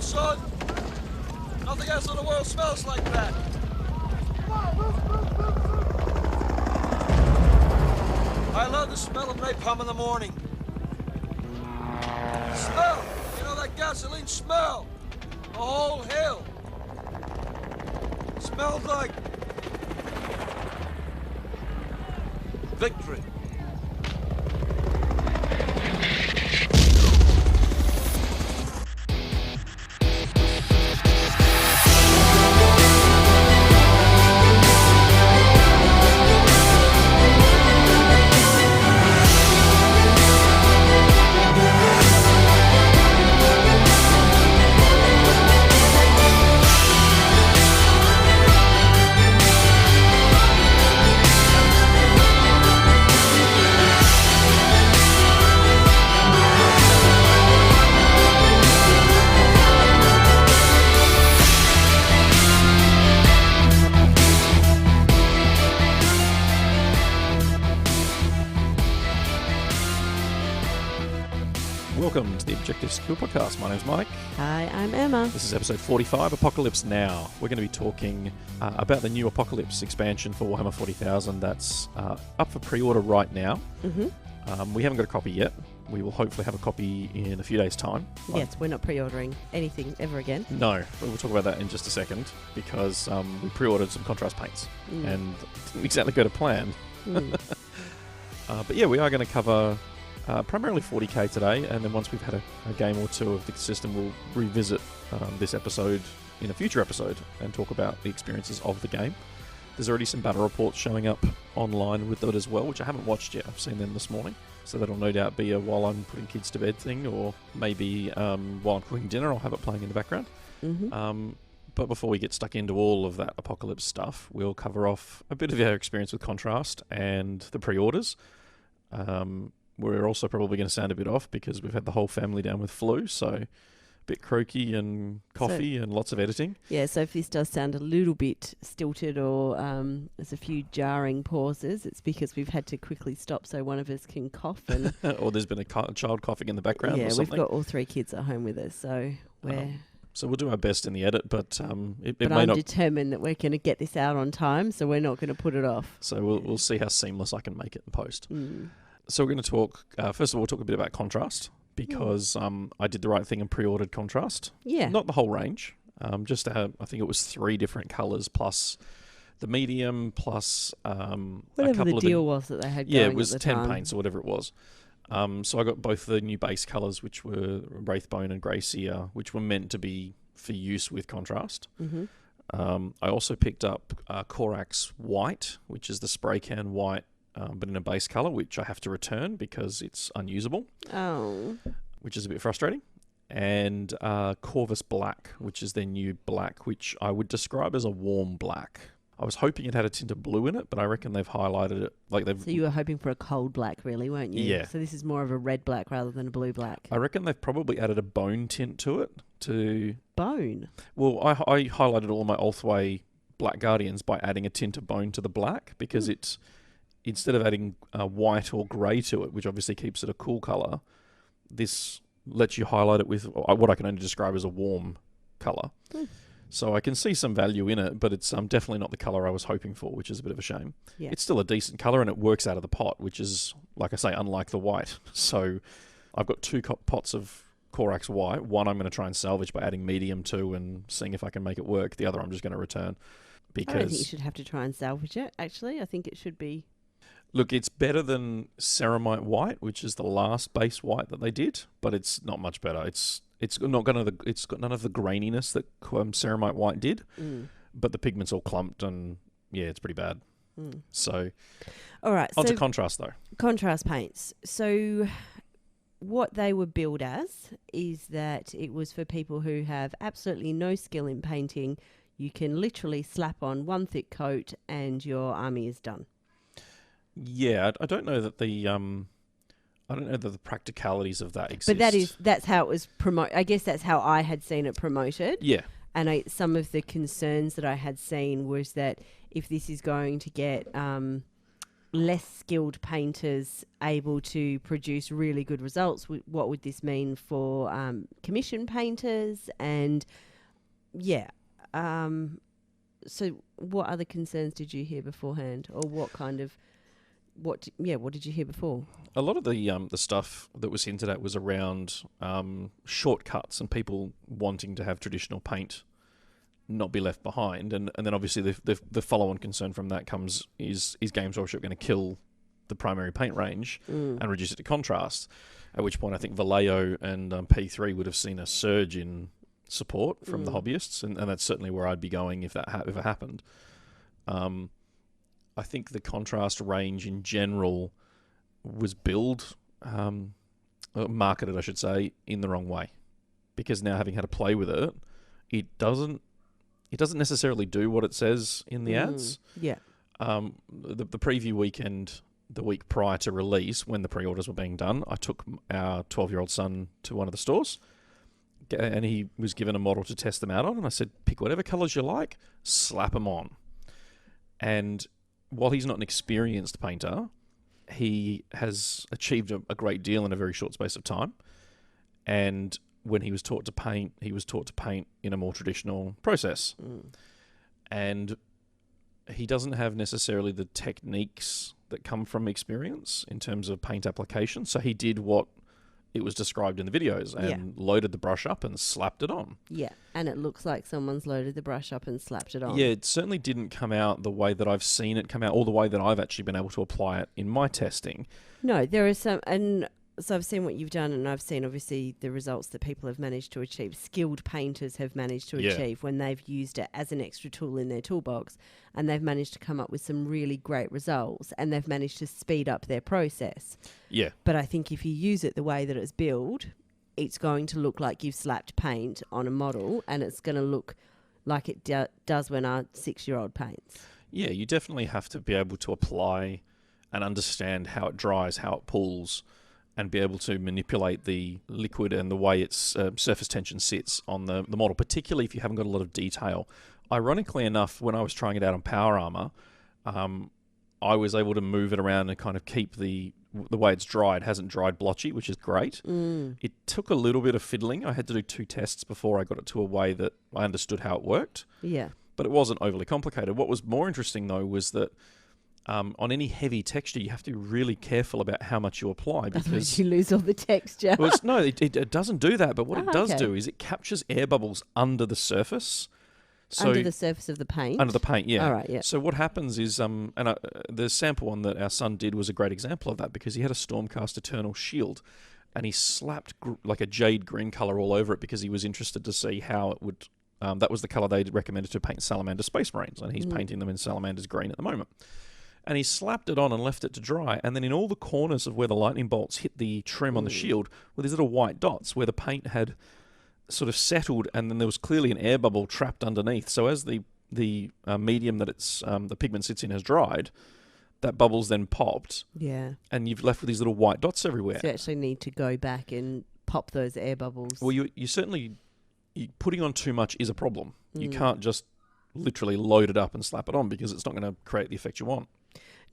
son. Nothing else in the world smells like that. I love the smell of napalm in the morning. Smell! You know that gasoline smell? The whole hill. Smells like victory. Welcome to the Objective Skill Podcast. My name's Mike. Hi, I'm Emma. This is episode 45, Apocalypse Now. We're going to be talking about the new Apocalypse expansion for Warhammer 40,000 that's up for pre-order right now. Mm-hmm. We haven't got a copy yet. We will hopefully have a copy in a few days' time. Yes, we're not pre-ordering anything ever again. No, we'll talk about that in just a second because we pre-ordered some contrast paints and didn't exactly go to plan. But yeah, we are going to cover primarily 40k today, and then once we've had a game or two of the system, we'll revisit this episode in a future episode and talk about the experiences of the game. There's already some battle reports showing up online with it as well, which I haven't watched yet. I've seen them this morning, so that'll no doubt be a while I'm putting kids to bed thing, or maybe while I'm cooking dinner I'll have it playing in the background. But before we get stuck into all of that Apocalypse stuff, we'll cover off a bit of our experience with Contrast and the pre-orders. We're also probably going to sound a bit off because we've had the whole family down with flu, so a bit croaky and coffee and lots of editing. Yeah, so if this does sound a little bit stilted or there's a few jarring pauses, it's because we've had to quickly stop so one of us can cough. And or there's been a child coughing in the background or something. Yeah, we've got all three kids at home with us, so we're... So we'll do our best in the edit, but I'm determined that we're going to get this out on time, so we're not going to put it off. So we'll see how seamless I can make it in post. So we're going to talk, first of all, we'll talk a bit about Contrast, because I did the right thing and pre-ordered Contrast. Yeah. Not the whole range, just to have, I think it was 3 different colours, plus the medium, plus whatever a couple the deal was that they had going. Yeah, it was at the 10 time. paints or whatever it was. So I got both the new base colours, which were Wraithbone and Grey Seer, which were meant to be for use with Contrast. I also picked up Corax White, which is the spray can white, but in a base colour, which I have to return because it's unusable. Oh. Which is a bit frustrating. And Corvus Black, which is their new black, which I would describe as a warm black. I was hoping it had a tint of blue in it, but I reckon they've highlighted it. So you were hoping for a cold black, really, weren't you? Yeah. So this is more of a red black rather than a blue black. I reckon they've probably added a bone tint to it. Bone? Well, I highlighted all my Ulthway Black Guardians by adding a tint of bone to the black, because it's, instead of adding white or grey to it, which obviously keeps it a cool colour, this lets you highlight it with what I can only describe as a warm colour. So I can see some value in it, but it's definitely not the colour I was hoping for, which is a bit of a shame. Yeah. It's still a decent colour and it works out of the pot, which is, like I say, unlike the white. So I've got 2 pots of Corax White. One I'm going to try and salvage by adding medium to and seeing if I can make it work. The other I'm just going to return. Because I don't think you should have to try and salvage it, actually. I think it should be... Look, it's better than Ceramite White, which is the last base white that they did, but it's not much better. It's got none of the graininess that Ceramite White did, but the pigment's all clumped and yeah, it's pretty bad. So, all right. On to Contrast though. Contrast paints. So, what they were billed as is that it was for people who have absolutely no skill in painting. You can literally slap on one thick coat and your army is done. Yeah, I don't know that the practicalities of that exist. But that's how it was promoted. I guess that's how I had seen it promoted. Yeah. And some of the concerns that I had seen was that if this is going to get less skilled painters able to produce really good results? What would this mean for commission painters? And so what other concerns did you hear beforehand, or what did you hear before? A lot of the stuff that was hinted at was around shortcuts and people wanting to have traditional paint not be left behind, and then obviously the follow-on concern from that comes is Games Workshop going to kill the primary paint range and reduce it to contrast, at which point I think Vallejo and P3 would have seen a surge in support from the hobbyists, and that's certainly where I'd be going if that if it happened. I think the contrast range in general was marketed, I should say, in the wrong way, because now having had to play with it, it doesn't necessarily do what it says in the ads. Yeah. The preview weekend, the week prior to release, when the pre-orders were being done, I took our 12-year-old son to one of the stores, and he was given a model to test them out on, and I said, pick whatever colours you like, slap them on. And while he's not an experienced painter, he has achieved a great deal in a very short space of time. And when he was taught to paint, he was taught to paint in a more traditional process. And he doesn't have necessarily the techniques that come from experience in terms of paint application. So he did what it was described in the videos and loaded the brush up and slapped it on. Yeah, and it looks like someone's loaded the brush up and slapped it on. Yeah, it certainly didn't come out the way that I've seen it come out, or the way that I've actually been able to apply it in my testing. No, there is some, and so I've seen what you've done, and I've seen obviously the results that people have managed to achieve. Skilled painters have managed to achieve when they've used it as an extra tool in their toolbox, and they've managed to come up with some really great results, and they've managed to speed up their process. Yeah. But I think if you use it the way that it's built, it's going to look like you've slapped paint on a model, and it's going to look like it does when our 6-year-old paints. Yeah, you definitely have to be able to apply and understand how it dries, how it pulls, and be able to manipulate the liquid and the way its surface tension sits on the model, particularly if you haven't got a lot of detail. Ironically enough, when I was trying it out on Power Armor, I was able to move it around and kind of keep the way it's dried. It hasn't dried blotchy, which is great. It took a little bit of fiddling. I had to do 2 tests before I got it to a way that I understood how it worked. Yeah. But it wasn't overly complicated. What was more interesting, though, was that on any heavy texture, you have to be really careful about how much you apply, because otherwise you lose all the texture. Well, it doesn't do that. But what it does do is it captures air bubbles under the surface. So under the surface of the paint? Under the paint, yeah. All right, yeah. So what happens is, the sample one that our son did was a great example of that, because he had a Stormcast Eternal shield, and he slapped like a jade green colour all over it because he was interested to see how it would. That was the colour they recommended to paint Salamander Space Marines, and he's painting them in Salamander's green at the moment. And he slapped it on and left it to dry, and then in all the corners of where the lightning bolts hit the trim on the shield were these little white dots where the paint had sort of settled, and then there was clearly an air bubble trapped underneath. So as the medium that the pigment sits in has dried, that bubble's then popped. Yeah. And you've left with these little white dots everywhere. So you actually need to go back and pop those air bubbles. Well, you certainly... putting on too much is a problem. You can't just literally load it up and slap it on, because it's not going to create the effect you want.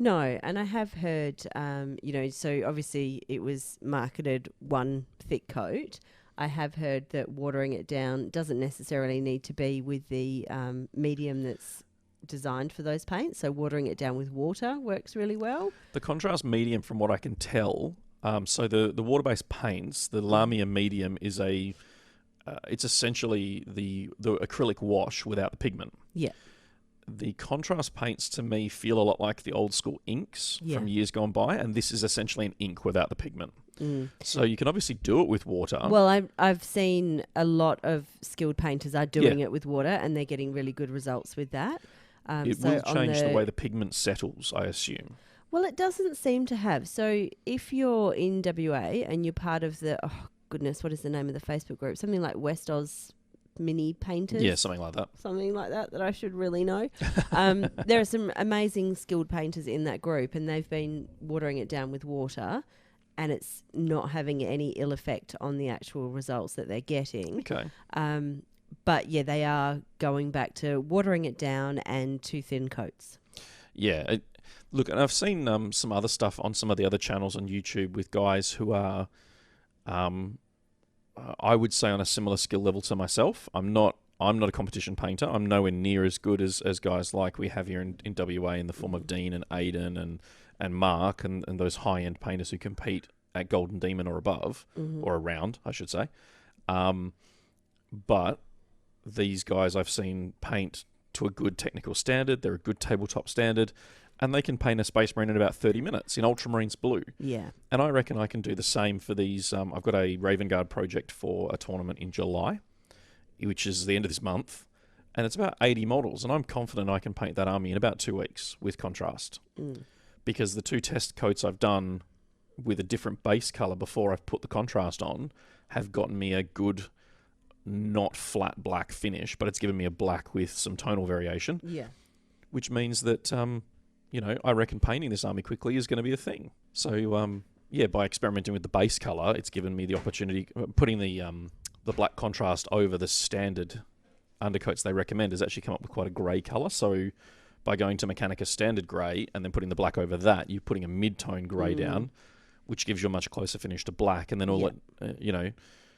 No, and I have heard, so obviously it was marketed one thick coat. I have heard that watering it down doesn't necessarily need to be with the medium that's designed for those paints. So watering it down with water works really well. The contrast medium, from what I can tell, so the water-based paints, the Lamia medium is it's essentially the acrylic wash without the pigment. Yeah. The contrast paints, to me, feel a lot like the old school inks from years gone by, and this is essentially an ink without the pigment. So you can obviously do it with water. Well, I've seen a lot of skilled painters are doing it with water, and they're getting really good results with that. It will change the way the pigment settles, I assume. Well, it doesn't seem to have. So if you're in WA and you're part of the, goodness, what is the name of the Facebook group? Something like West Oz Mini Painters. Yeah, something like that. Something like that I should really know. There are some amazing skilled painters in that group, and they've been watering it down with water, and it's not having any ill effect on the actual results that they're getting. Okay. But yeah, they are going back to watering it down and 2 thin coats. Yeah. Look, and I've seen some other stuff on some of the other channels on YouTube with guys who are, I would say, on a similar skill level to myself. I'm not a competition painter. I'm nowhere near as good as guys like we have here in WA in the form of Dean and Aidan and Mark and those high-end painters who compete at Golden Demon or above, or around, I should say. But these guys I've seen paint to a good technical standard. They're a good tabletop standard. And they can paint a Space Marine in about 30 minutes in Ultramarines blue. Yeah. And I reckon I can do the same for these. I've got a Raven Guard project for a tournament in July, which is the end of this month. And it's about 80 models. And I'm confident I can paint that army in about 2 weeks with contrast. Because the 2 test coats I've done with a different base colour before I've put the contrast on have gotten me a good, not flat black finish, but it's given me a black with some tonal variation. Yeah. Which means that... I reckon painting this army quickly is going to be a thing. So, by experimenting with the base colour, it's given me the opportunity... Putting the black contrast over the standard undercoats they recommend has actually come up with quite a grey colour. So, by going to Mechanica standard grey and then putting the black over that, you're putting a mid-tone grey down, which gives you a much closer finish to black. And then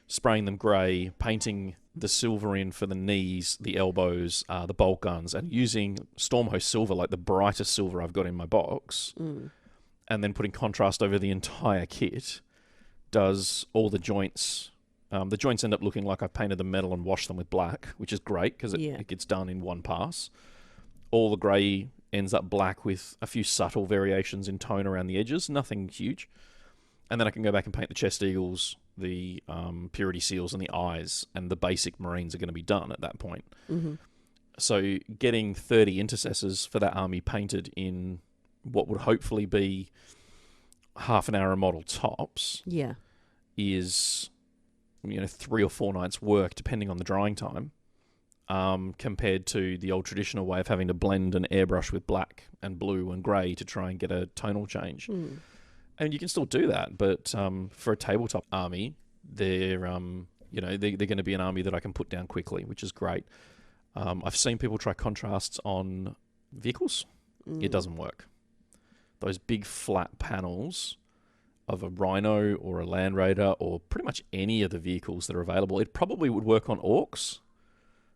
spraying them grey, painting the silver in for the knees, the elbows, the bolt guns, and using Stormhost silver, like the brightest silver I've got in my box, and then putting contrast over the entire kit, does all the joints. The joints end up looking like I've painted the metal and washed them with black, which is great because it gets done in one pass. All the grey ends up black with a few subtle variations in tone around the edges, nothing huge. And then I can go back and paint the chest eagles, the purity seals, and the eyes, and the basic Marines are going to be done at that point. So getting 30 intercessors for that army painted in what would hopefully be half an hour a model tops is 3 or 4 nights work, depending on the drying time, compared to the old traditional way of having to blend and airbrush with black and blue and grey to try and get a tonal change. And you can still do that, but for a tabletop army, they're going to be an army that I can put down quickly, which is great. I've seen people try contrasts on vehicles. It doesn't work. Those big flat panels of a Rhino or a Land Raider or pretty much any of the vehicles that are available, it probably would work on orcs,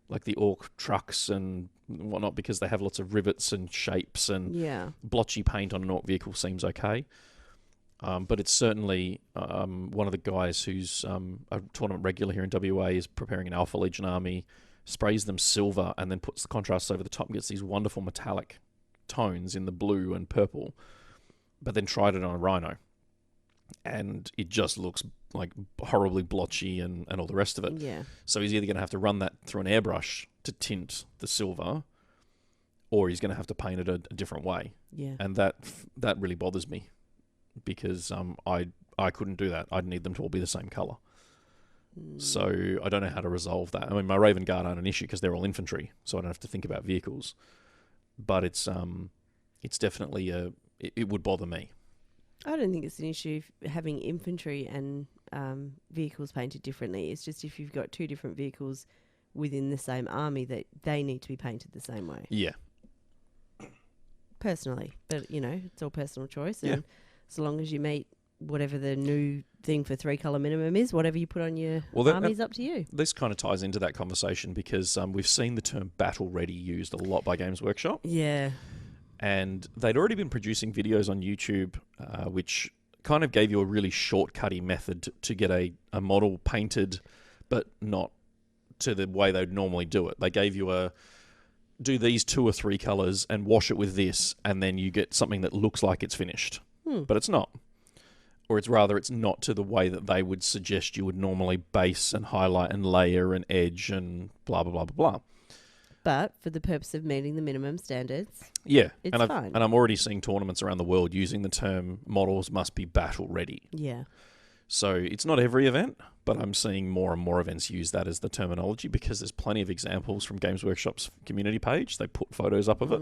like the orc trucks and whatnot, because they have lots of rivets and shapes and blotchy paint on an orc vehicle seems okay. But it's certainly one of the guys who's a tournament regular here in WA is preparing an Alpha Legion army, sprays them silver, and then puts the contrast over the top and gets these wonderful metallic tones in the blue and purple, but then tried it on a Rhino. And it just looks like horribly blotchy and all the rest of it. Yeah. So he's either going to have to run that through an airbrush to tint the silver, or he's going to have to paint it a different way. Yeah. And that really bothers me. Because I couldn't do that. I'd need them to all be the same colour. So I don't know how to resolve that. I mean, my Raven Guard aren't an issue because they're all infantry, so I don't have to think about vehicles. But it's definitely it would bother me. I don't think it's an issue having infantry and vehicles painted differently. It's just if you've got 2 different vehicles within the same army that they need to be painted the same way. Yeah. Personally, but it's all personal choice. And so long as you meet whatever the new thing for 3 colour minimum is, whatever you put on your army is up to you. This kind of ties into that conversation because we've seen the term battle ready used a lot by Games Workshop. Yeah. And they'd already been producing videos on YouTube, which kind of gave you a really shortcutty method to get a model painted, but not to the way they'd normally do it. They gave you do these 2 or 3 colours and wash it with this, and then you get something that looks like it's finished. But it's not. Or it's not to the way that they would suggest you would normally base and highlight and layer and edge and blah, blah, blah, blah, blah. But for the purpose of meeting the minimum standards, it's fine. And I'm already seeing tournaments around the world using the term models must be battle ready. Yeah. So it's not every event, but I'm seeing more and more events use that as the terminology because there's plenty of examples from Games Workshop's community page. They put photos up of it.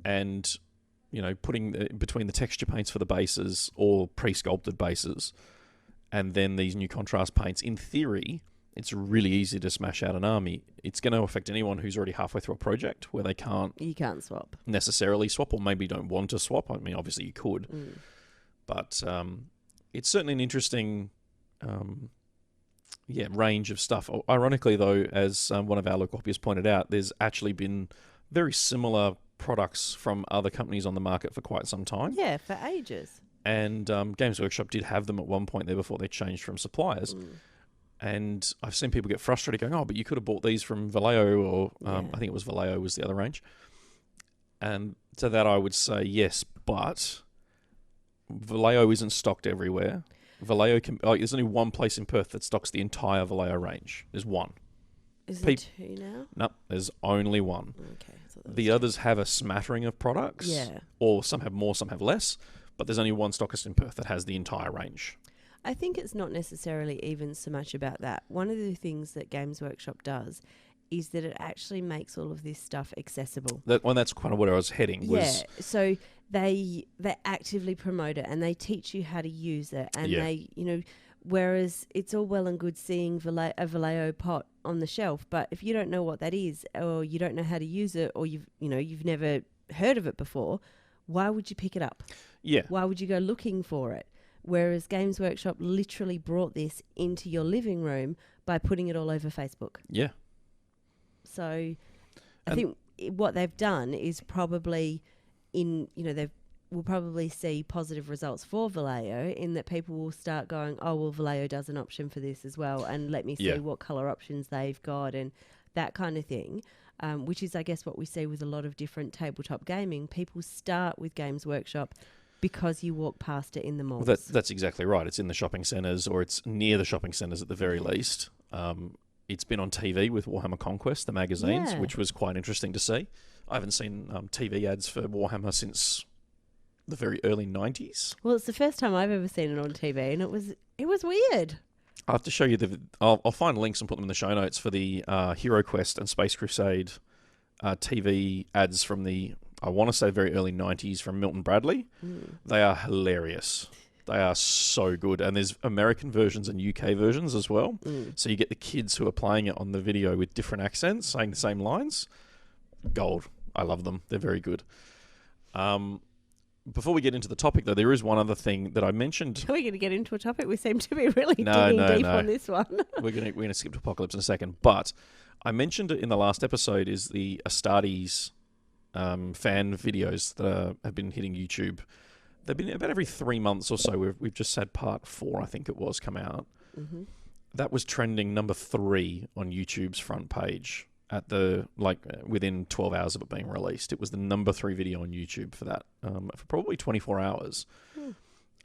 And... putting between the texture paints for the bases or pre-sculpted bases and then these new contrast paints, in theory, it's really easy to smash out an army. It's going to affect anyone who's already halfway through a project where you can't swap necessarily swap, or maybe don't want to swap. I mean, obviously you could, but it's certainly an interesting range of stuff. Ironically, though, as one of our local hobbyists pointed out, there's actually been very similar products from other companies on the market for quite some time. Yeah, for ages. And Games Workshop did have them at one point there before they changed from suppliers. And I've seen people get frustrated going, oh, but you could have bought these from Vallejo, or I think it was Vallejo was the other range. And to that I would say yes, but Vallejo isn't stocked everywhere. Vallejo there's only one place in Perth that stocks the entire Vallejo range. There's one. Is there two now? No, there's only one. Okay. The others have a smattering of products. Yeah. Or some have more, some have less. But there's only one stockist in Perth that has the entire range. I think it's not necessarily even so much about that. One of the things that Games Workshop does is that it actually makes all of this stuff accessible. That's kind of where I was heading. So they actively promote it and they teach you how to use it, and they, whereas it's all well and good seeing a Vallejo pot on the shelf, but if you don't know what that is, or you don't know how to use it, or you've never heard of it before, why would you pick it up? Yeah. Why would you go looking for it? Whereas Games Workshop literally brought this into your living room by putting it all over Facebook. Yeah. So I think what they've done is probably we'll probably see positive results for Vallejo, in that people will start going, oh, well, Vallejo does an option for this as well, and let me see what colour options they've got and that kind of thing, which is, I guess, what we see with a lot of different tabletop gaming. People start with Games Workshop because you walk past it in the malls. Well, that's exactly right. It's in the shopping centres, or it's near the shopping centres at the very least. It's been on TV with Warhammer Conquest, the magazines, which was quite interesting to see. I haven't seen TV ads for Warhammer since the very early 90s. Well, it's the first time I've ever seen it on TV, and it was weird. I'll have to show you I'll find links and put them in the show notes for the Hero Quest and Space Crusade TV ads from the, I want to say, very early 90s from Milton Bradley. They are hilarious. They are so good. And there's American versions and UK versions as well. So you get the kids who are playing it on the video with different accents, saying the same lines. Gold. I love them. They're very good. Before we get into the topic, though, there is one other thing that I mentioned. Are we going to get into a topic? We seem to be really digging deep on this one. We're going to skip to Apocalypse in a second. But I mentioned it in the last episode, is the Astartes fan videos that have been hitting YouTube. They've been about every 3 months or so. We've just had part 4, I think it was, come out. Mm-hmm. That was trending number 3 on YouTube's front page at within 12 hours of it being released. It was the number 3 video on YouTube for that, for probably 24 hours.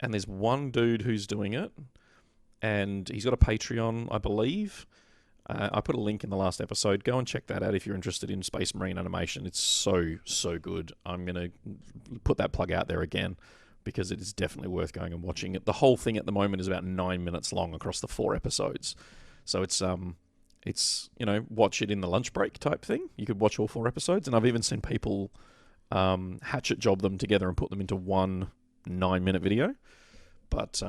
And there's one dude who's doing it, and he's got a Patreon, I believe. I put a link in the last episode. Go and check that out if you're interested in Space Marine animation. It's so, so good. I'm going to put that plug out there again, because it is definitely worth going and watching it. The whole thing at the moment is about 9 minutes long across the 4 episodes. So it's watch it in the lunch break type thing. You could watch all 4 episodes, and I've even seen people hatchet job them together and put them into one 9-minute video. But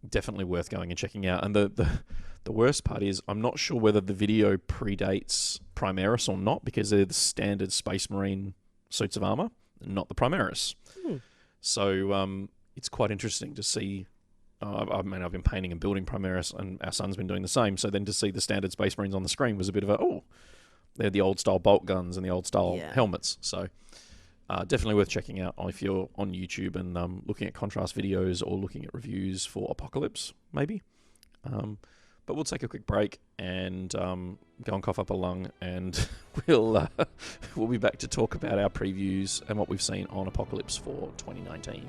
definitely worth going and checking out. And the worst part is, I'm not sure whether the video predates Primaris or not, because they're the standard Space Marine suits of armor, not the Primaris. So it's quite interesting to see. I've been painting and building Primaris, and our son's been doing the same. So then to see the standard Space Marines on the screen was a bit of they're the old style bolt guns and the old style helmets. So definitely worth checking out if you're on YouTube and looking at contrast videos or looking at reviews for Apocalypse, maybe. But we'll take a quick break and go and cough up a lung, and we'll be back to talk about our previews and what we've seen on Apocalypse for 2019.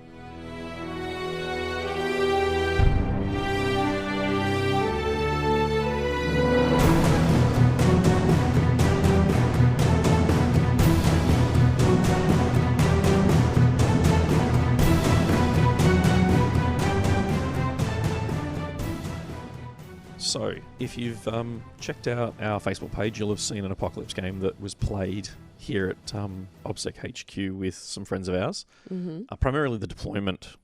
So, if you've checked out our Facebook page, you'll have seen an Apocalypse game that was played here at OBSEC HQ with some friends of ours. Mm-hmm. Primarily the deployment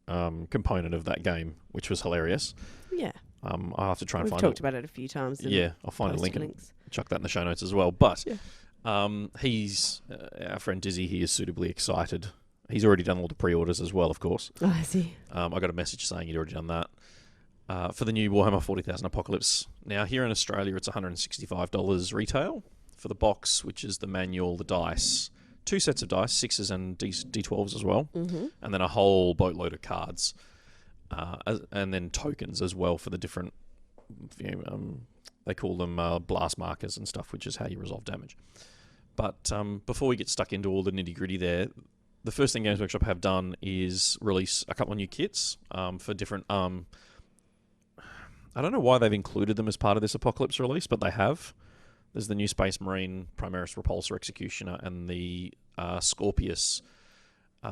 component of that game, which was hilarious. Yeah. I'll have to try and We've find talked about it a few times. Yeah, I'll find a link and links. chuck that in the show notes as well. But Yeah. he's our friend Dizzy. He is suitably excited. He's already done all the pre-orders as well, of course. Oh, I see. I got a message saying he'd already done that. For the new Warhammer 40,000 Apocalypse. Now, here in Australia, it's $165 retail for the box, which is the manual, the dice, 2 sets of dice, 6s and D12s as well, and then a whole boatload of cards, and then tokens as well for the different, they call them blast markers and stuff, which is how you resolve damage. But before we get stuck into all the nitty-gritty there, the first thing Games Workshop have done is release a couple of new kits for different... I don't know why they've included them as part of this Apocalypse release, but they have. There's the new Space Marine Primaris Repulsor Executioner and the Scorpius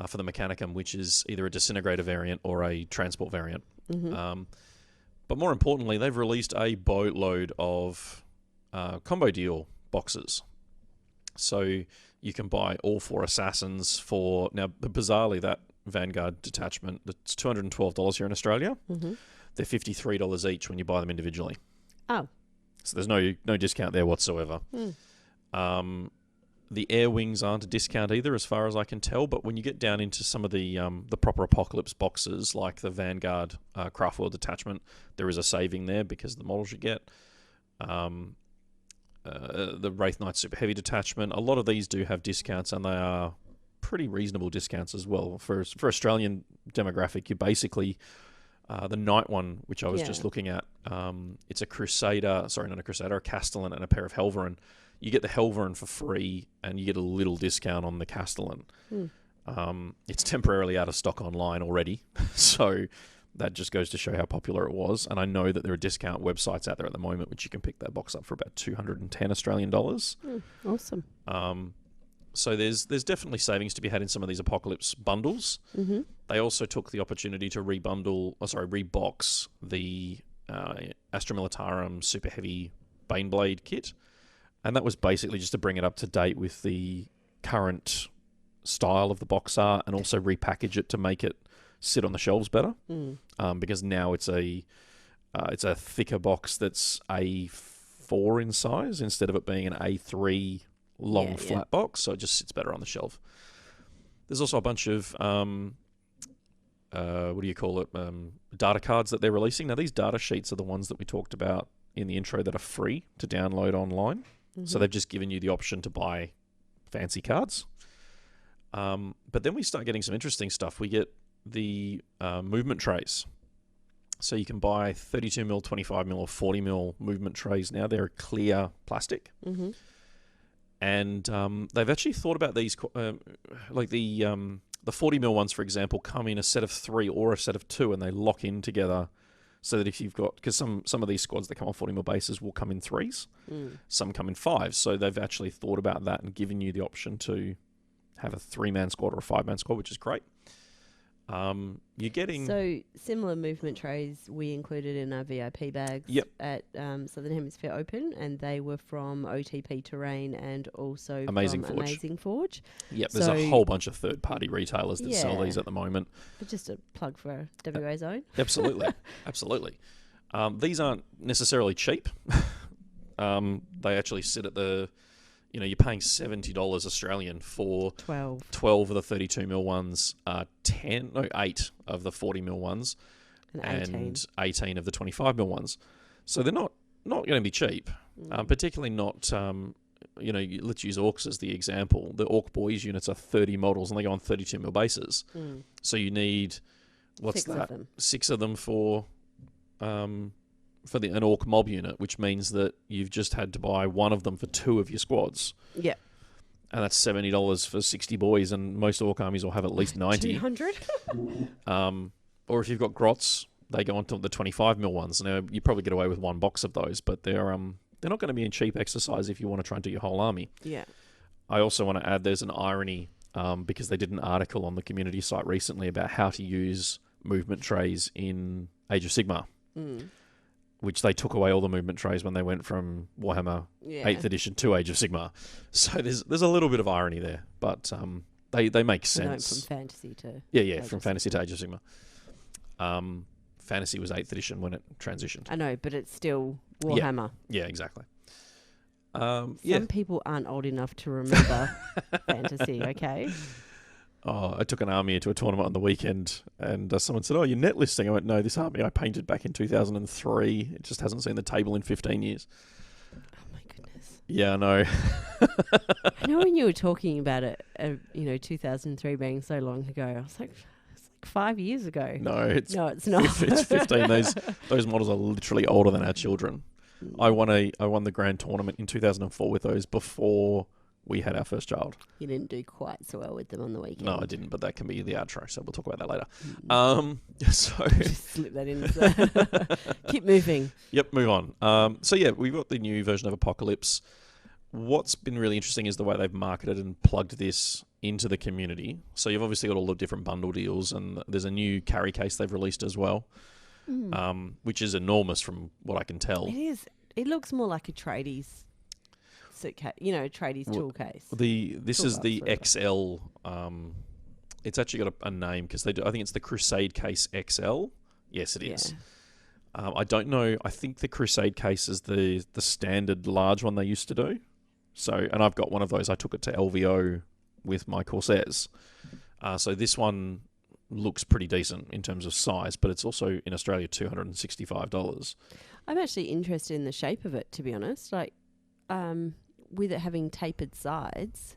for the Mechanicum, which is either a Disintegrator variant or a Transport variant. But more importantly, they've released a boatload of combo deal boxes. So you can buy all 4 Assassins for... Now, bizarrely, that Vanguard detachment, that's $212 here in Australia. They're $53 each when you buy them individually. Oh. So there's no discount there whatsoever. The Air Wings aren't a discount either, as far as I can tell. But when you get down into some of the proper Apocalypse boxes, like the Vanguard Craftworld detachment, there is a saving there because of the models you get. The Wraith Knight Super Heavy detachment, a lot of these do have discounts, and they are pretty reasonable discounts as well. For Australian demographic, you basically... the Knight one, which I was just looking at, it's a Crusader, a Castellan and a pair of Helverin. You get the Helverin for free, and you get a little discount on the Castellan. It's temporarily out of stock online already, so that just goes to show how popular it was. And I know that there are discount websites out there at the moment which you can pick that box up for about 210 Australian dollars. Awesome. So there's definitely savings to be had in some of these Apocalypse bundles. They also took the opportunity to rebox the Astra Militarum Super Heavy Baneblade kit, and that was basically just to bring it up to date with the current style of the box art, and also repackage it to make it sit on the shelves better. Because now it's a thicker box that's A4 in size instead of it being an A3 long flat box, so it just sits better on the shelf. There's also a bunch of data cards that they're releasing. Now, these data sheets are the ones that we talked about in the intro that are free to download online. So they've just given you the option to buy fancy cards. But then we start getting some interesting stuff. We get the movement trays. So you can buy 32mm, 25mm, or 40mm movement trays now. They're clear plastic. And they've actually thought about these, like the 40mm ones, for example, come in a set of 3 or a set of 2, and they lock in together, so that if you've got... Because some of these squads that come on 40mm bases will come in 3s. Some come in 5s. So they've actually thought about that and given you the option to have a 3-man squad or a 5-man squad, which is great. You're getting... So similar movement trays we included in our VIP bags at Southern Hemisphere Open, and they were from OTP Terrain and also Amazing from Forge. Amazing Forge. Yep, there's a whole bunch of third-party retailers that sell these at the moment. But just a plug for WA Zone. Absolutely. These aren't necessarily cheap. They actually sit at the... you're paying $70 Australian for 12 of the 32mm ones, 8 of the 40mm ones, and 18 of the 25mm ones. So they're not going to be cheap, particularly not, let's use Orcs as the example. The Orc Boys units are 30 models, and they go on 32mm bases. So you need, 6 of them. 6 of them for an Orc mob unit, which means that you've just had to buy 1 of them for 2 of your squads. Yeah. And that's $70 for 60 boys, and most Orc armies will have at least 90. 200? Or if you've got Grots, they go on to the 25mm ones. Now, you probably get away with 1 box of those, but they're not going to be a cheap exercise if you want to try and do your whole army. Yeah. I also want to add there's an irony, because they did an article on the community site recently about how to use movement trays in Age of Sigmar. Which they took away all the movement trays when they went from Warhammer 8th edition to Age of Sigmar. So there's a little bit of irony there, but they make sense. From fantasy to... From fantasy to Age of Sigmar. Fantasy was 8th edition when it transitioned. I know, but it's still Warhammer. Yeah, exactly. Some people aren't old enough to remember Fantasy, okay? Oh, I took an army into a tournament on the weekend, and someone said, "Oh, your net listing." I went, "No, this army I painted back in 2003. It just hasn't seen the table in 15 years." Oh my goodness. Yeah, I know. I know when you were talking about it, 2003 being so long ago, I was like, it's like 5 years ago. No, it's not. It's 15. Those models are literally older than our children. I won the grand tournament in 2004 with those before we had our first child. You didn't do quite so well with them on the weekend. No, I didn't, but that can be the outro, so we'll talk about that later. So just slip that in. Keep moving. Yep, move on. So yeah, we've got the new version of Apocalypse. What's been really interesting is the way they've marketed and plugged this into the community. So you've obviously got all the different bundle deals, and there's a new carry case they've released as well, which is enormous from what I can tell. It is. It looks more like a tradies suitcase, tradies tool case. This is the XL. It's actually got a name because they do. I think it's the Crusade Case XL. Yes, it is. I don't know. I think the Crusade case is the standard large one they used to do. So, and I've got one of those. I took it to LVO with my Corsairs. So this one looks pretty decent in terms of size, but it's also in Australia $265. I'm actually interested in the shape of it, to be honest. Like, with it having tapered sides.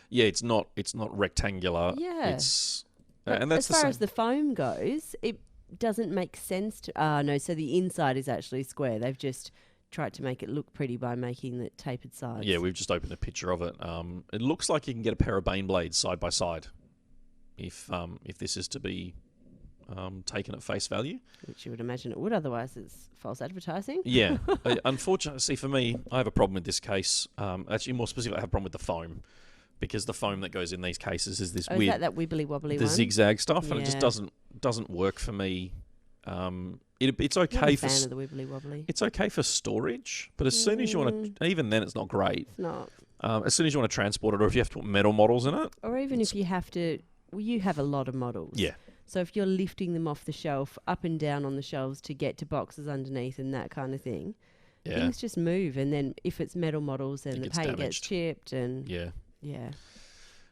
Yeah, it's not rectangular. Yeah. It's and that's as far as the foam goes, it doesn't make sense to. No, so the inside is actually square. They've just tried to make it look pretty by making the tapered sides. Yeah, we've just opened a picture of it. It looks like you can get a pair of Bane blades side by side, if this is to be taken at face value. Which you would imagine it would, otherwise it's false advertising. Yeah. Unfortunately, see, for me, I have a problem with this case. Actually, more specifically, I have a problem with the foam, because the foam that goes in these cases is this weird... Is that wibbly wobbly the one? zigzag stuff, and it just doesn't work for me. It's okay I'm a for... fan of the wibbly wobbly. It's okay for storage, but as soon as you want to... Even then, it's not great. It's not. As soon as you want to transport it, or if you have to put metal models in it... Or even if you have to... Well, you have a lot of models. Yeah. So if you're lifting them off the shelf, up and down on the shelves to get to boxes underneath and that kind of thing, things just move. And then if it's metal models, then the paint gets chipped and... Yeah.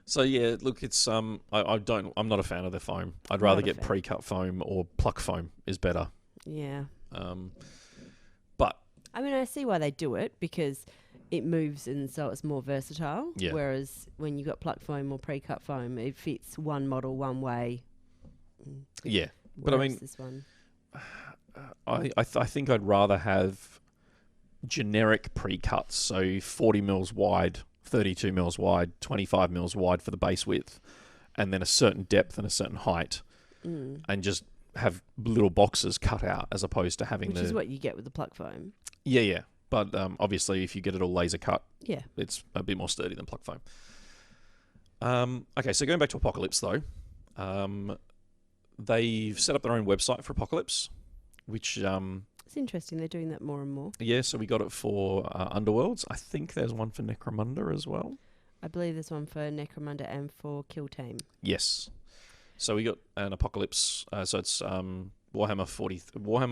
So yeah, look, it's I'm not a fan of the foam. I'd rather get pre-cut foam, or pluck foam is better. Yeah. But I mean, I see why they do it, because it moves and so it's more versatile. Yeah. Whereas when you got pluck foam or pre-cut foam, it fits one model one way. Yeah, but I mean, this one? I think I'd rather have generic pre-cuts, so 40 mils wide, 32 mils wide, 25 mils wide for the base width, and then a certain depth and a certain height, and just have little boxes cut out, as opposed to having which is what you get with the pluck foam. Yeah. But obviously, if you get it all laser cut, yeah, it's a bit more sturdy than pluck foam. Okay, so going back to Apocalypse though, they've set up their own website for Apocalypse, which it's interesting. They're doing that more and more. Yeah, so we got it for Underworlds. I think there's one for Necromunda as well. I believe there's one for Necromunda and for Kill Team. Yes. So we got an Apocalypse. So it's Warhammer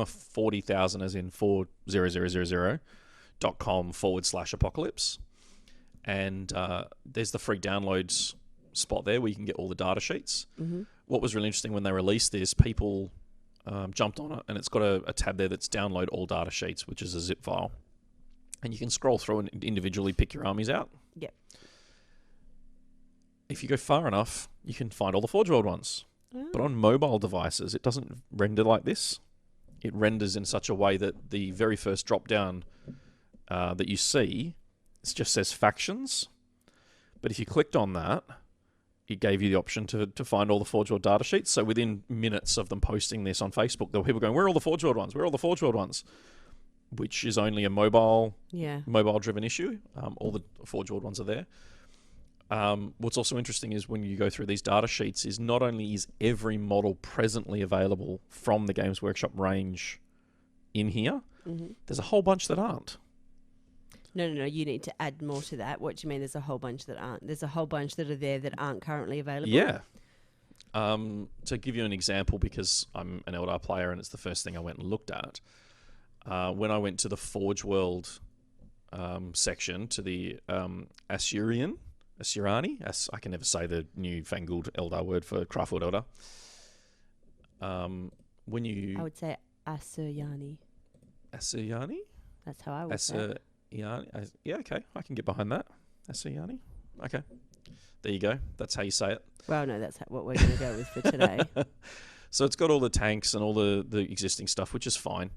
40,000 as in 40000.com/Apocalypse. And there's the free downloads spot there where you can get all the data sheets. Mm-hmm. What was really interesting when they released this, people jumped on it, and it's got a tab there that's download all data sheets, which is a zip file. And you can scroll through and individually pick your armies out. Yep. If you go far enough, you can find all the Forge World ones. Oh. But on mobile devices, it doesn't render like this. It renders in such a way that the very first drop-down that you see, it just says factions. But if you clicked on that, it gave you the option to find all the Forge World data sheets. So within minutes of them posting this on Facebook, there were people going, "Where are all the Forge World ones? Where are all the Forge World ones?" Which is only a mobile-driven issue. All the Forge World ones are there. What's also interesting is when you go through these data sheets, is not only is every model presently available from the Games Workshop range in here, there's a whole bunch that aren't. No. You need to add more to that. What do you mean there's a whole bunch that aren't? There's a whole bunch that are there that aren't currently available? Yeah. To give you an example, because I'm an Eldar player and it's the first thing I went and looked at, when I went to the Forge World section, to the Assyriani, I can never say the new fangled Eldar word for Craftworld Eldar. When you... I would say Assyriani. Assyriani? That's how I would say it. Yeah, okay. I can get behind that. Assyriani? Okay. There you go. That's how you say it. Well, no, that's what we're going to go with for today. So it's got all the tanks and all the existing stuff, which is fine.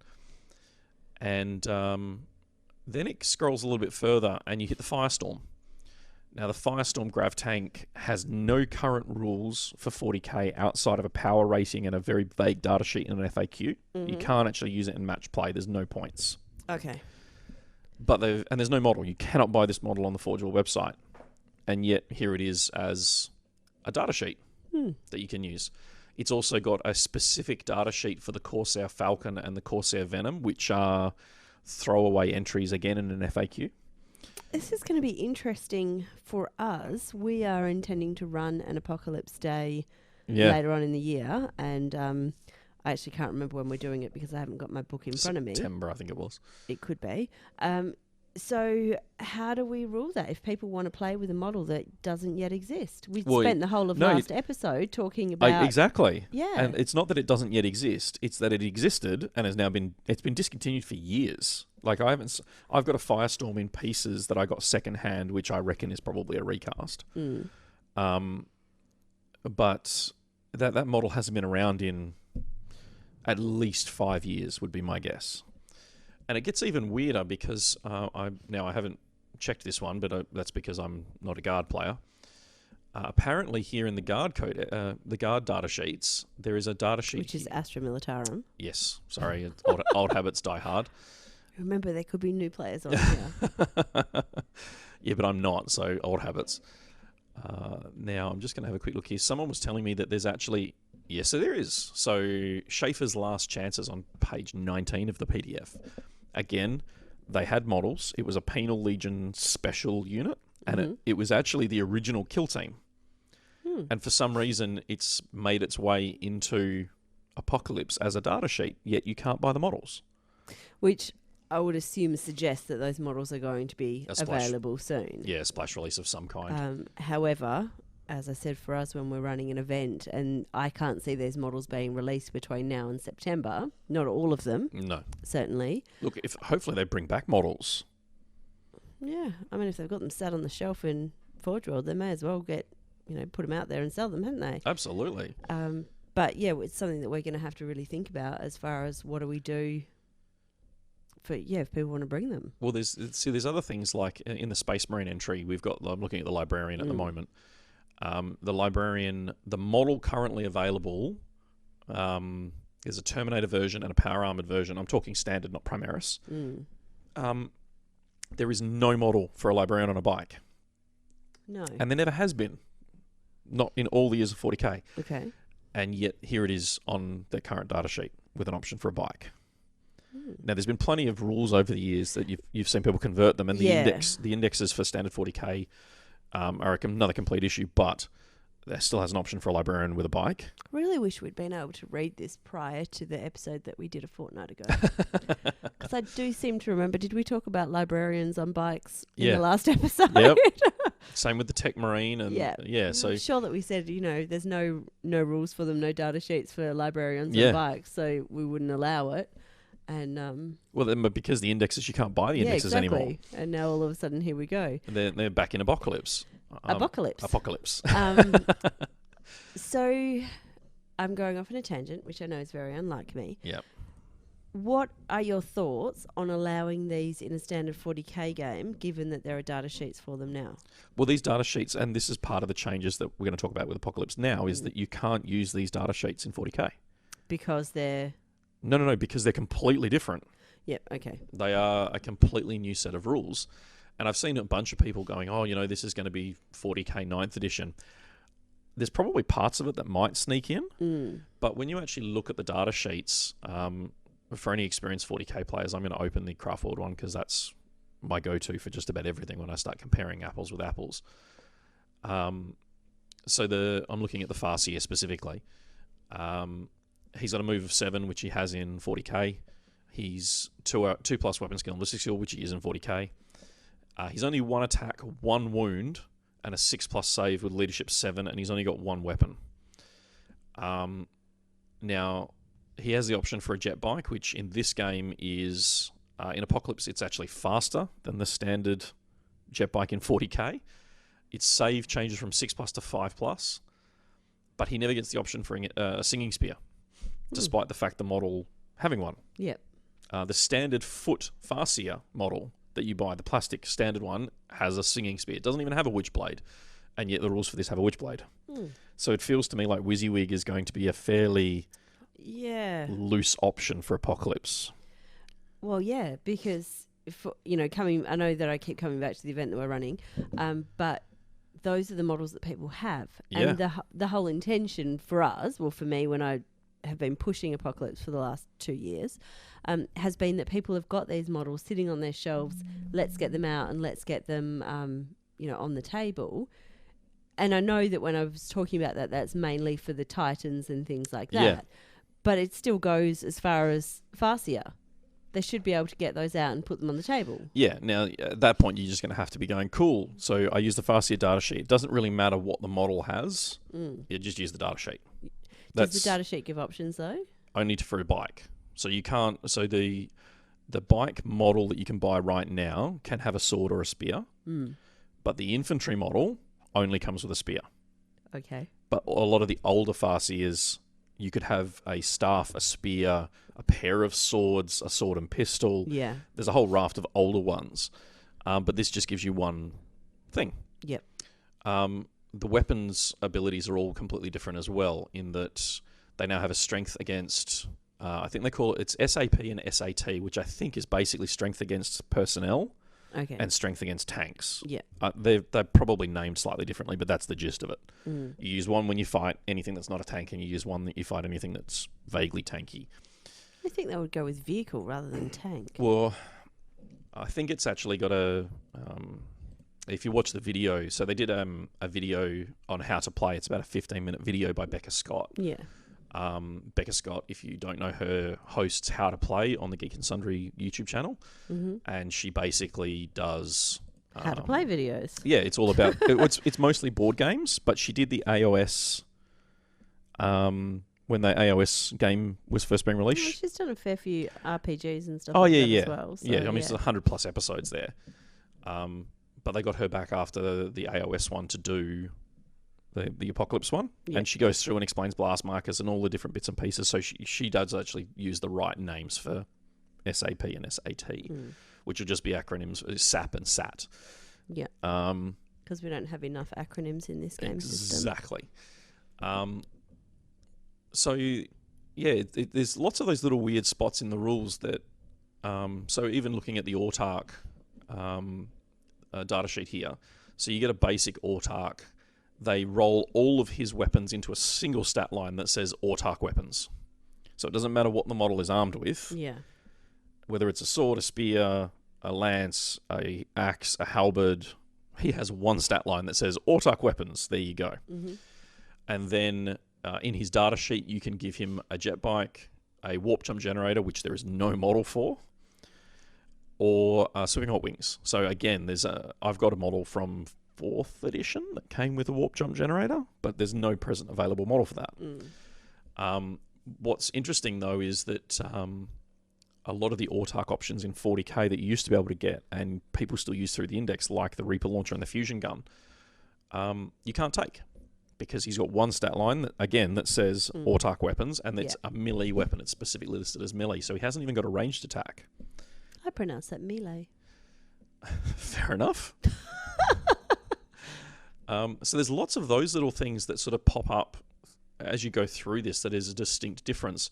And then it scrolls a little bit further and you hit the Firestorm. Now, the Firestorm Grav tank has no current rules for 40k outside of a power rating and a very vague data sheet and an FAQ. Mm-hmm. You can't actually use it in match play. There's no points. Okay. But there's no model. You cannot buy this model on the Forge World website. And yet, here it is as a data sheet that you can use. It's also got a specific data sheet for the Corsair Falcon and the Corsair Venom, which are throwaway entries again in an FAQ. This is going to be interesting for us. We are intending to run an Apocalypse Day later on in the year, and I actually can't remember when we're doing it because I haven't got my book in front of me. September, I think it was. It could be. So how do we rule that if people want to play with a model that doesn't yet exist? We spent the whole of last episode talking about... exactly. Yeah. And it's not that it doesn't yet exist. It's that it existed and has now been discontinued for years. Like I've got a Firestorm in pieces that I got secondhand, which I reckon is probably a recast. But that model hasn't been around in at least 5 years, would be my guess. And it gets even weirder because I haven't checked this one, but that's because I'm not a Guard player. Apparently, here in the Guard code, the Guard data sheets, there is a data sheet which is Astra Militarum. Yes, sorry, old habits die hard. Remember, there could be new players on here. Yeah, but I'm not, so old habits. Now I'm just going to have a quick look here. Someone was telling me that there's actually... Yes, so there is. So Schaefer's Last Chances on page 19 of the PDF. Again, they had models. It was a Penal Legion special unit, and it was actually the original kill team. And for some reason, it's made its way into Apocalypse as a data sheet, yet you can't buy the models. Which I would assume suggests that those models are going to be available soon. Yeah, a splash release of some kind. However... As I said, for us when we're running an event, and I can't see these models being released between now and September. Not all of them. No. Certainly. Look, hopefully they bring back models. Yeah. I mean, if they've got them sat on the shelf in Forge World, they may as well put them out there and sell them, haven't they? Absolutely. But yeah, it's something that we're going to have to really think about as far as what do we do if people want to bring them. Well, there's other things like in the Space Marine entry, I'm looking at the Librarian at the moment. The Librarian, the model currently available, is a Terminator version and a Power Armored version. I'm talking standard, not Primaris. There is no model for a Librarian on a bike. No. And there never has been. Not in all the years of 40k. Okay. And yet here it is on the current data sheet with an option for a bike. Now, there's been plenty of rules over the years that you've seen people convert them, and the indexes for standard 40k are another complete issue, but there still has an option for a Librarian with a bike. I really wish we'd been able to read this prior to the episode that we did a fortnight ago. Because I do seem to remember, did we talk about Librarians on bikes in the last episode? Yep. Same with the Tech Marine. And so I'm sure that we said, there's no rules for them, no data sheets for Librarians on bikes, so we wouldn't allow it. And but because the indexes, you can't buy the indexes anymore. And now all of a sudden, here we go. They're back in Apocalypse. Apocalypse. So I'm going off on a tangent, which I know is very unlike me. Yep. What are your thoughts on allowing these in a standard 40k game, given that there are data sheets for them now? Well, these data sheets, and this is part of the changes that we're going to talk about with Apocalypse now, is that you can't use these data sheets in 40k. Because they're... No, because they're completely different. Yep, okay. They are a completely new set of rules. And I've seen a bunch of people going, this is going to be 40k 9th edition. There's probably parts of it that might sneak in. But when you actually look at the data sheets, for any experienced 40k players, I'm going to open the Craftworld one because that's my go-to for just about everything when I start comparing apples with apples. I'm looking at the Farseer specifically. He's got a move of 7, which he has in 40k. He's 2 plus weapon skill and ballistic skill, which he is in 40k. He's only 1 attack, 1 wound, and a 6 plus save with leadership 7, and he's only got 1 weapon. Now, he has the option for a jet bike, which in this game is, in Apocalypse, it's actually faster than the standard jet bike in 40k. Its save changes from 6 plus to 5 plus, but he never gets the option for a singing spear, despite the fact the model having one. Yep. The standard foot Farseer model that you buy, the plastic standard one, has a singing spear. It doesn't even have a witchblade, and yet the rules for this have a witchblade. So it feels to me like WYSIWYG is going to be a fairly loose option for Apocalypse. Well, yeah, because I know that I keep coming back to the event that we're running, but those are the models that people have, and the whole intention for us, well, for me, when I have been pushing Apocalypse for the last 2 years, has been that people have got these models sitting on their shelves. Let's get them out and let's get them, on the table. And I know that when I was talking about that, that's mainly for the Titans and things like that. Yeah. But it still goes as far as Farseer. They should be able to get those out and put them on the table. Yeah. Now, at that point, you're just going to have to be going, cool. So I use the Farseer data sheet. It doesn't really matter what the model has. You just use the data sheet. Does the data sheet give options, though? Only for a bike. So you can't... So the bike model that you can buy right now can have a sword or a spear. But the infantry model only comes with a spear. Okay. But a lot of the older Farseers, you could have a staff, a spear, a pair of swords, a sword and pistol. Yeah. There's a whole raft of older ones. But this just gives you one thing. Yep. The weapons abilities are all completely different as well, in that they now have a strength against... I think they call it's SAP and SAT, which I think is basically strength against personnel. Okay. And strength against tanks. Yeah. They're probably named slightly differently, but that's the gist of it. You use one when you fight anything that's not a tank, and you use one that you fight anything that's vaguely tanky. I think they would go with vehicle rather than tank. Well, I think it's actually got a... if you watch the video, so they did a video on how to play. It's about a 15-minute video by Becca Scott. Yeah. Becca Scott, if you don't know her, hosts How to Play on the Geek and Sundry YouTube channel, and she basically does how to play videos. Yeah, it's all about it's mostly board games, but she did the AOS when the AOS game was first being released. Well, she's done a fair few RPGs and stuff. As well. So, I mean, it's 100+ episodes there. But they got her back after the AOS one to do the Apocalypse one, and she goes through and explains blast markers and all the different bits and pieces. So she does actually use the right names for SAP and SAT, which will just be acronyms, SAP and SAT. Yeah. Because we don't have enough acronyms in this game system. Exactly. So there's lots of those little weird spots in the rules that. So even looking at the Autark data sheet here, so you get a basic Autark. They roll all of his weapons into a single stat line that says Autark weapons. So it doesn't matter what the model is armed with. Yeah. Whether it's a sword, a spear, a lance, a axe, a halberd, he has one stat line that says Autark weapons. There you go. And then in his data sheet, you can give him a jet bike, a warp jump generator, which there is no model for, or swimming hot wings. So again, I've got a model from 4th edition that came with a warp jump generator, but there's no present available model for that. What's interesting though is that a lot of the Autark options in 40k that you used to be able to get, and people still use through the index, like the Reaper launcher and the fusion gun, you can't take, because he's got one stat line that says Autark weapons, and it's a melee weapon. It's specifically listed as melee, so he hasn't even got a ranged attack. I pronounce that melee. Fair enough. So there's lots of those little things that sort of pop up as you go through this that is a distinct difference.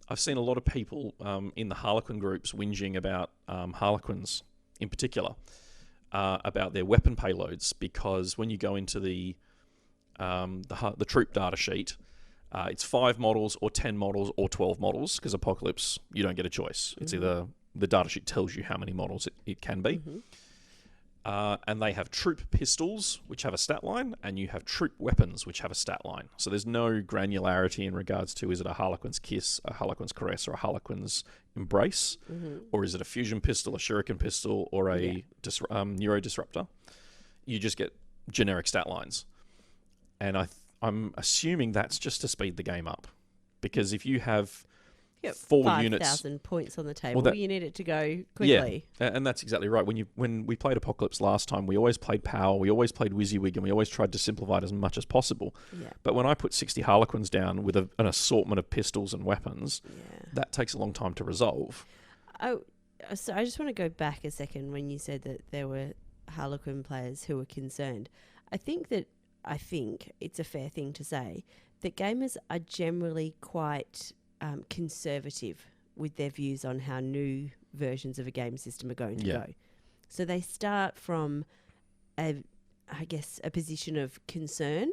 I've seen a lot of people in the Harlequin groups whinging about Harlequins in particular, about their weapon payloads, because when you go into the troop data sheet, it's 5 models or 10 models or 12 models, because Apocalypse, you don't get a choice. It's either the data sheet tells you how many models it can be. And they have troop pistols, which have a stat line, and you have troop weapons, which have a stat line. So there's no granularity in regards to, is it a Harlequin's Kiss, a Harlequin's Caress, or a Harlequin's Embrace? Or is it a fusion pistol, a shuriken pistol, or a neuro disruptor? You just get generic stat lines. And I'm assuming that's just to speed the game up. Because if you have 4 units, 5,000 points on the table, you need it to go quickly. Yeah, and that's exactly right. When we played Apocalypse last time, we always played Power, we always played WYSIWYG, and we always tried to simplify it as much as possible. Yeah. But when I put 60 Harlequins down with an assortment of pistols and weapons, that takes a long time to resolve. Oh, so I just want to go back a second when you said that there were Harlequin players who were concerned. I think it's a fair thing to say that gamers are generally quite conservative with their views on how new versions of a game system are going to go. So they start from a position of concern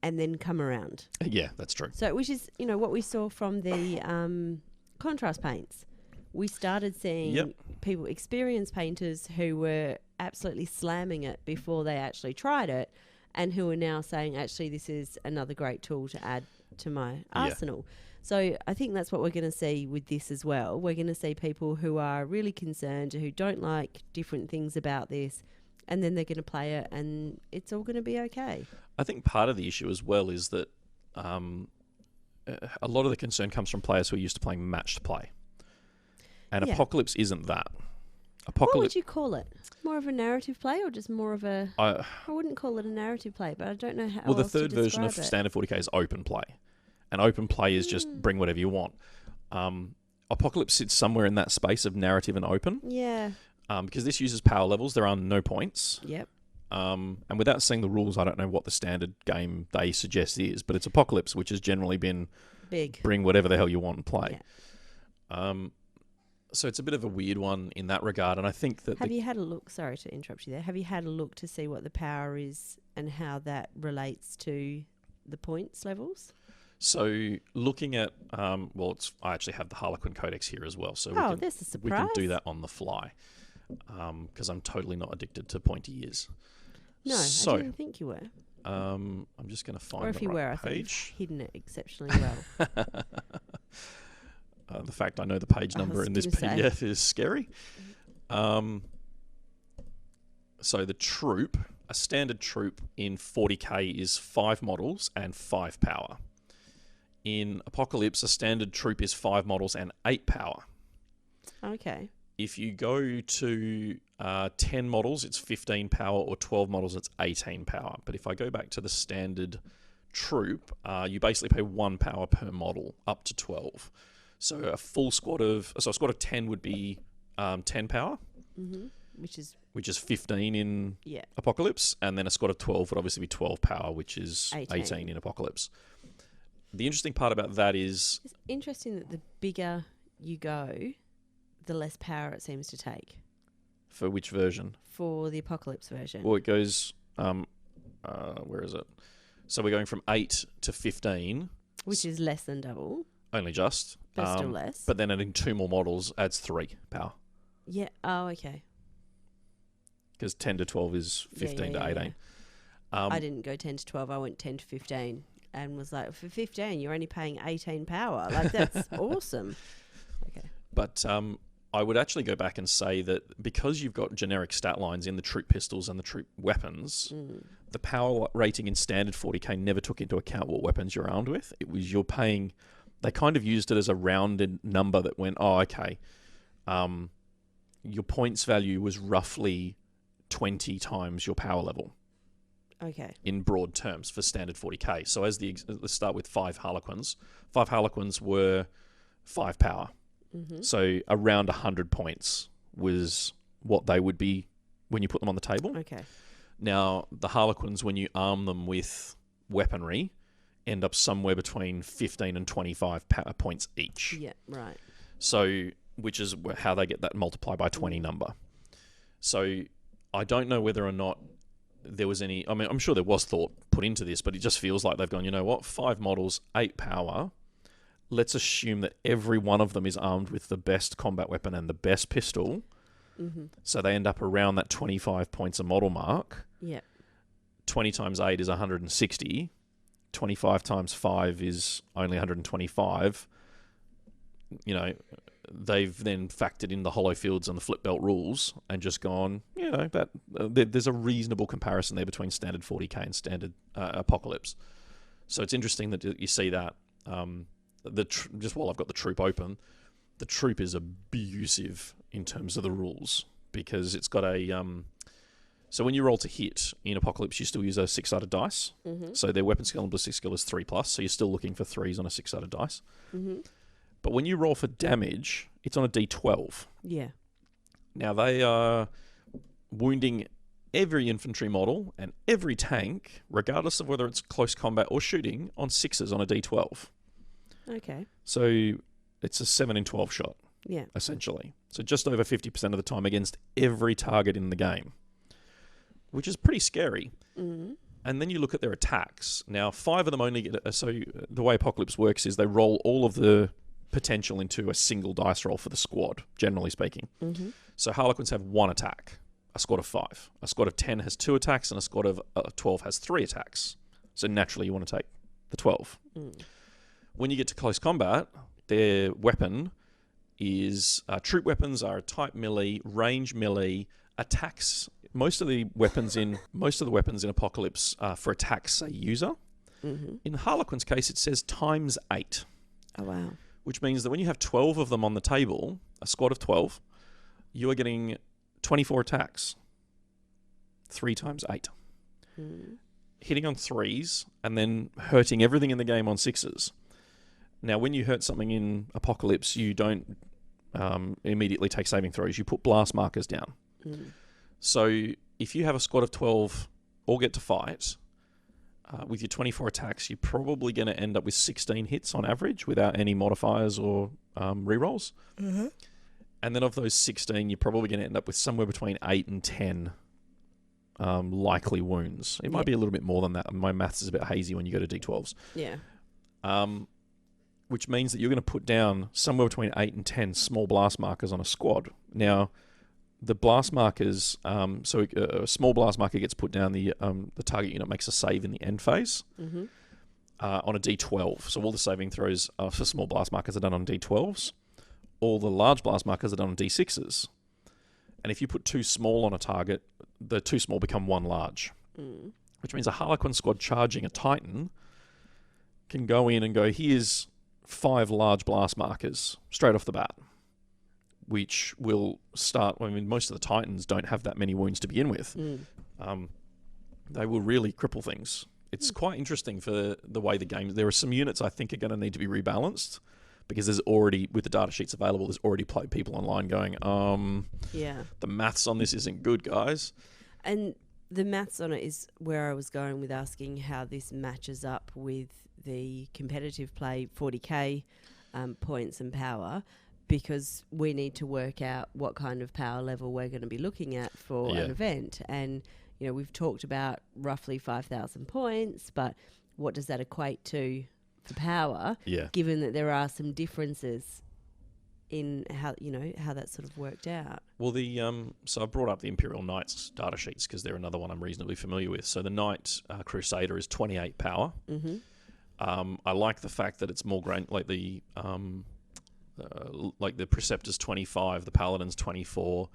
and then come around. Yeah, that's true. So, which is, what we saw from the contrast paints. We started seeing people, experienced painters who were absolutely slamming it before they actually tried it, and who are now saying, actually, this is another great tool to add to my arsenal. So I think that's what we're going to see with this as well. We're going to see people who are really concerned, who don't like different things about this, and then they're going to play it, and it's all going to be okay. I think part of the issue as well is that a lot of the concern comes from players who are used to playing matched play. And Apocalypse isn't that. What would you call it? More of a narrative play, or just more of a... I wouldn't call it a narrative play, but I don't know how else to describe it. Well, the third version of Standard 40k is open play. And open play is just bring whatever you want. Apocalypse sits somewhere in that space of narrative and open. Yeah. Because this uses power levels. There are no points. Yep. And without seeing the rules, I don't know what the standard game they suggest is, but it's Apocalypse, which has generally been... big. Bring whatever the hell you want and play. Yeah. So it's a bit of a weird one in that regard, and I think that... Have you had a look... Sorry to interrupt you there. Have you had a look to see what the power is and how that relates to the points levels? So looking at... I actually have the Harlequin Codex here as well, so that's a surprise. We can do that on the fly, because I'm totally not addicted to pointy ears. No, I didn't think you were. I'm just going to find the right page. Or if you were, I think you've hidden it exceptionally well. The fact I know the page number in this PDF is scary. So the troop, a standard troop in 40k is 5 models and 5 power. In Apocalypse, a standard troop is 5 models and 8 power. Okay. If you go to 10 models, it's 15 power, or 12 models, it's 18 power. But if I go back to the standard troop, you basically pay 1 power per model, up to 12. So a squad of 10 would be 10 power, which is 15 in Apocalypse, and then a squad of 12 would obviously be 12 power, which is 18 in Apocalypse. The interesting part about that is... It's interesting that the bigger you go, the less power it seems to take. For which version? For the Apocalypse version. Well, it goes... where is it? So we're going from 8 to 15. Which is less than double. Only just. But still less. But then adding 2 more models adds 3 power. Yeah. Oh, okay. Because 10 to 12 is 15 to 18. I didn't go 10 to 12. I went 10 to 15 and was like, for 15, you're only paying 18 power. Like, that's awesome. Okay. But I would actually go back and say that because you've got generic stat lines in the troop pistols and the troop weapons, the power rating in standard 40k never took into account what weapons you're armed with. It was you're paying... They kind of used it as a rounded number that went, okay, your points value was roughly 20 times your power level. Okay. In broad terms for standard 40k. So let's start with 5 Harlequins. 5 Harlequins were 5 power. So around 100 points was what they would be when you put them on the table. Okay. Now, the Harlequins, when you arm them with weaponry, end up somewhere between 15 and 25 points each. Yeah, right. So, which is how they get that multiply by 20 number. So, I don't know whether or not there was any... I mean, I'm sure there was thought put into this, but it just feels like they've gone, you know what, 5 models, 8 power. Let's assume that every one of them is armed with the best combat weapon and the best pistol. Mm-hmm. So they end up around that 25 points a model mark. Yeah. 20 times 8 is 160. 25 times 5 is only 125. You know, they've then factored in the hollow fields and the flip belt rules and just gone, you know, that there's a reasonable comparison there between standard 40k and standard Apocalypse. So it's interesting that you see that. Just while I've got the troop open, the troop is abusive in terms of the rules because it's got a... So when you roll to hit in Apocalypse, you still use a 6-sided dice. Mm-hmm. So their weapon skill and ballistic skill is 3+, so you're still looking for 3s on a 6-sided dice. Mm-hmm. But when you roll for damage, it's on a d12. Yeah. Now they are wounding every infantry model and every tank, regardless of whether it's close combat or shooting, on 6s on a d12. Okay. So it's a 7 in 12 shot, Yeah. essentially. So just over 50% of the time against every target in the game, which is pretty scary. Mm-hmm. And then you look at their attacks. Now, 5 of them only get... So the way Apocalypse works is they roll all of the potential into a single dice roll for the squad, generally speaking. Mm-hmm. So Harlequins have 1 attack, a squad of 5. A squad of 10 has 2 attacks, and a squad of 12 has 3 attacks. So naturally you want to take the 12. Mm. When you get to close combat, their weapon is... troop weapons are a type melee, range melee, attacks... Most of the weapons in Apocalypse for attacks say user. Mm-hmm. In Harlequin's case, it says times 8. Oh, wow. Which means that when you have 12 of them on the table, a squad of 12, you are getting 24 attacks. 3 times 8. Mm. Hitting on 3s and then hurting everything in the game on 6s. Now, when you hurt something in Apocalypse, you don't immediately take saving throws. You put blast markers down. Mm. So if you have a squad of 12 all get to fight, with your 24 attacks, you're probably going to end up with 16 hits on average without any modifiers or rerolls. Mm-hmm. And then of those 16, you're probably going to end up with somewhere between 8 and 10 likely wounds. It might be a little bit more than that. My maths is a bit hazy when you go to D12s. Yeah. Which means that you're going to put down somewhere between 8 and 10 small blast markers on a squad. Now, the blast markers, so a small blast marker gets put down, the target unit makes a save in the end phase on a D12. So all the saving throws for small blast markers are done on D12s. All the large blast markers are done on D6s. And if you put 2 small on a target, the 2 small become 1 large. Mm. Which means a Harlequin squad charging a Titan can go in and go, here's 5 large blast markers straight off the bat, which will start... I mean, most of the Titans don't have that many wounds to begin with. Mm. They will really cripple things. It's quite interesting for the way the game... There are some units I think are going to need to be rebalanced because there's already, with the data sheets available, there's already people online going, the maths on this isn't good, guys. And the maths on it is where I was going with asking how this matches up with the competitive play 40k points and power, because we need to work out what kind of power level we're going to be looking at for an event. And, you know, we've talked about roughly 5,000 points, but what does that equate to for power? Yeah. Given that there are some differences in how, you know, how that sort of worked out. Well, so I brought up the Imperial Knights data sheets because they're another one I'm reasonably familiar with. So the Knight Crusader is 28 power. Mm-hmm. I like the fact that it's more like the Preceptor's 25, the Paladin's 24,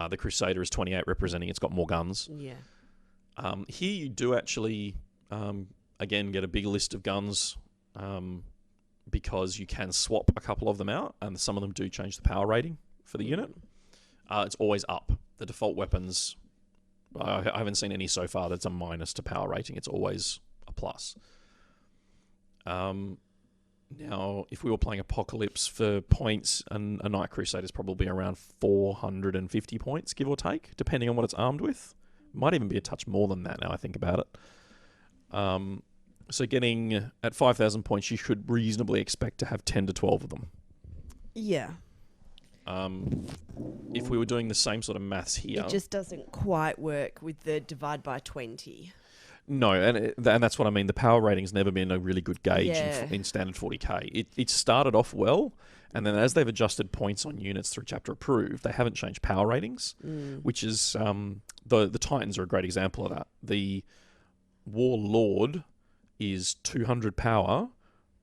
the Crusader is 28, representing it's got more guns. Yeah. Here you do actually, again, get a big list of guns because you can swap a couple of them out, and some of them do change the power rating for the unit. It's always up. The default weapons, I haven't seen any so far that's a minus to power rating. It's always a plus. Now, if we were playing Apocalypse for points, and a Knight Crusader is probably around 450 points, give or take, depending on what it's armed with. Might even be a touch more than that now I think about it. So getting at 5,000 points, you should reasonably expect to have 10 to 12 of them. Yeah. If we were doing the same sort of maths here... It just doesn't quite work with the divide by 20. No, and that's what I mean. The power rating's never been a really good gauge in standard 40k. It started off well, And then as they've adjusted points on units through chapter approved, they haven't changed power ratings, which is the Titans are a great example of that. The Warlord is 200 power,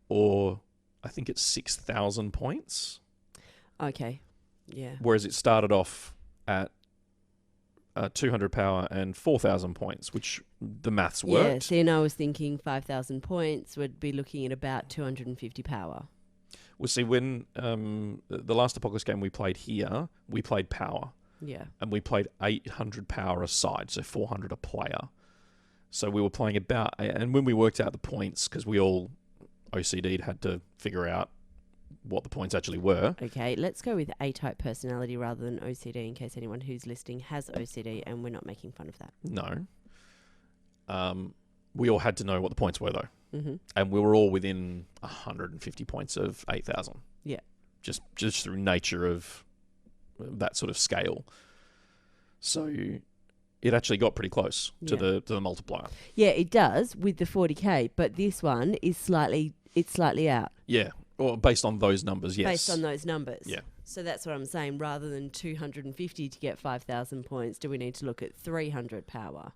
or I think it's 6,000 points. Okay, yeah. Whereas it started off at 200 power and 4,000 points, which the maths worked. Yeah, see, and I was thinking 5,000 points would be looking at about 250 power. Well, see, when the last Apocalypse game we played here, we played power. Yeah. And we played 800 power a side, so 400 a player. So we were playing about... And when we worked out the points, because we all OCD'd, had to figure out what the points actually were. Okay, let's go with A-type personality rather than OCD in case anyone who's listening has OCD, and we're not making fun of that. No. We all had to know what the points were, though. Mm-hmm. And we were all within 150 points of 8,000. Yeah. Just through nature of that sort of scale. So it actually got pretty close to the multiplier. Yeah, it does with the 40k, but this one is slightly out. Yeah. Or based on those numbers, yes. Based on those numbers. Yeah. So that's what I'm saying. Rather than 250 to get 5,000 points, do we need to look at 300 power?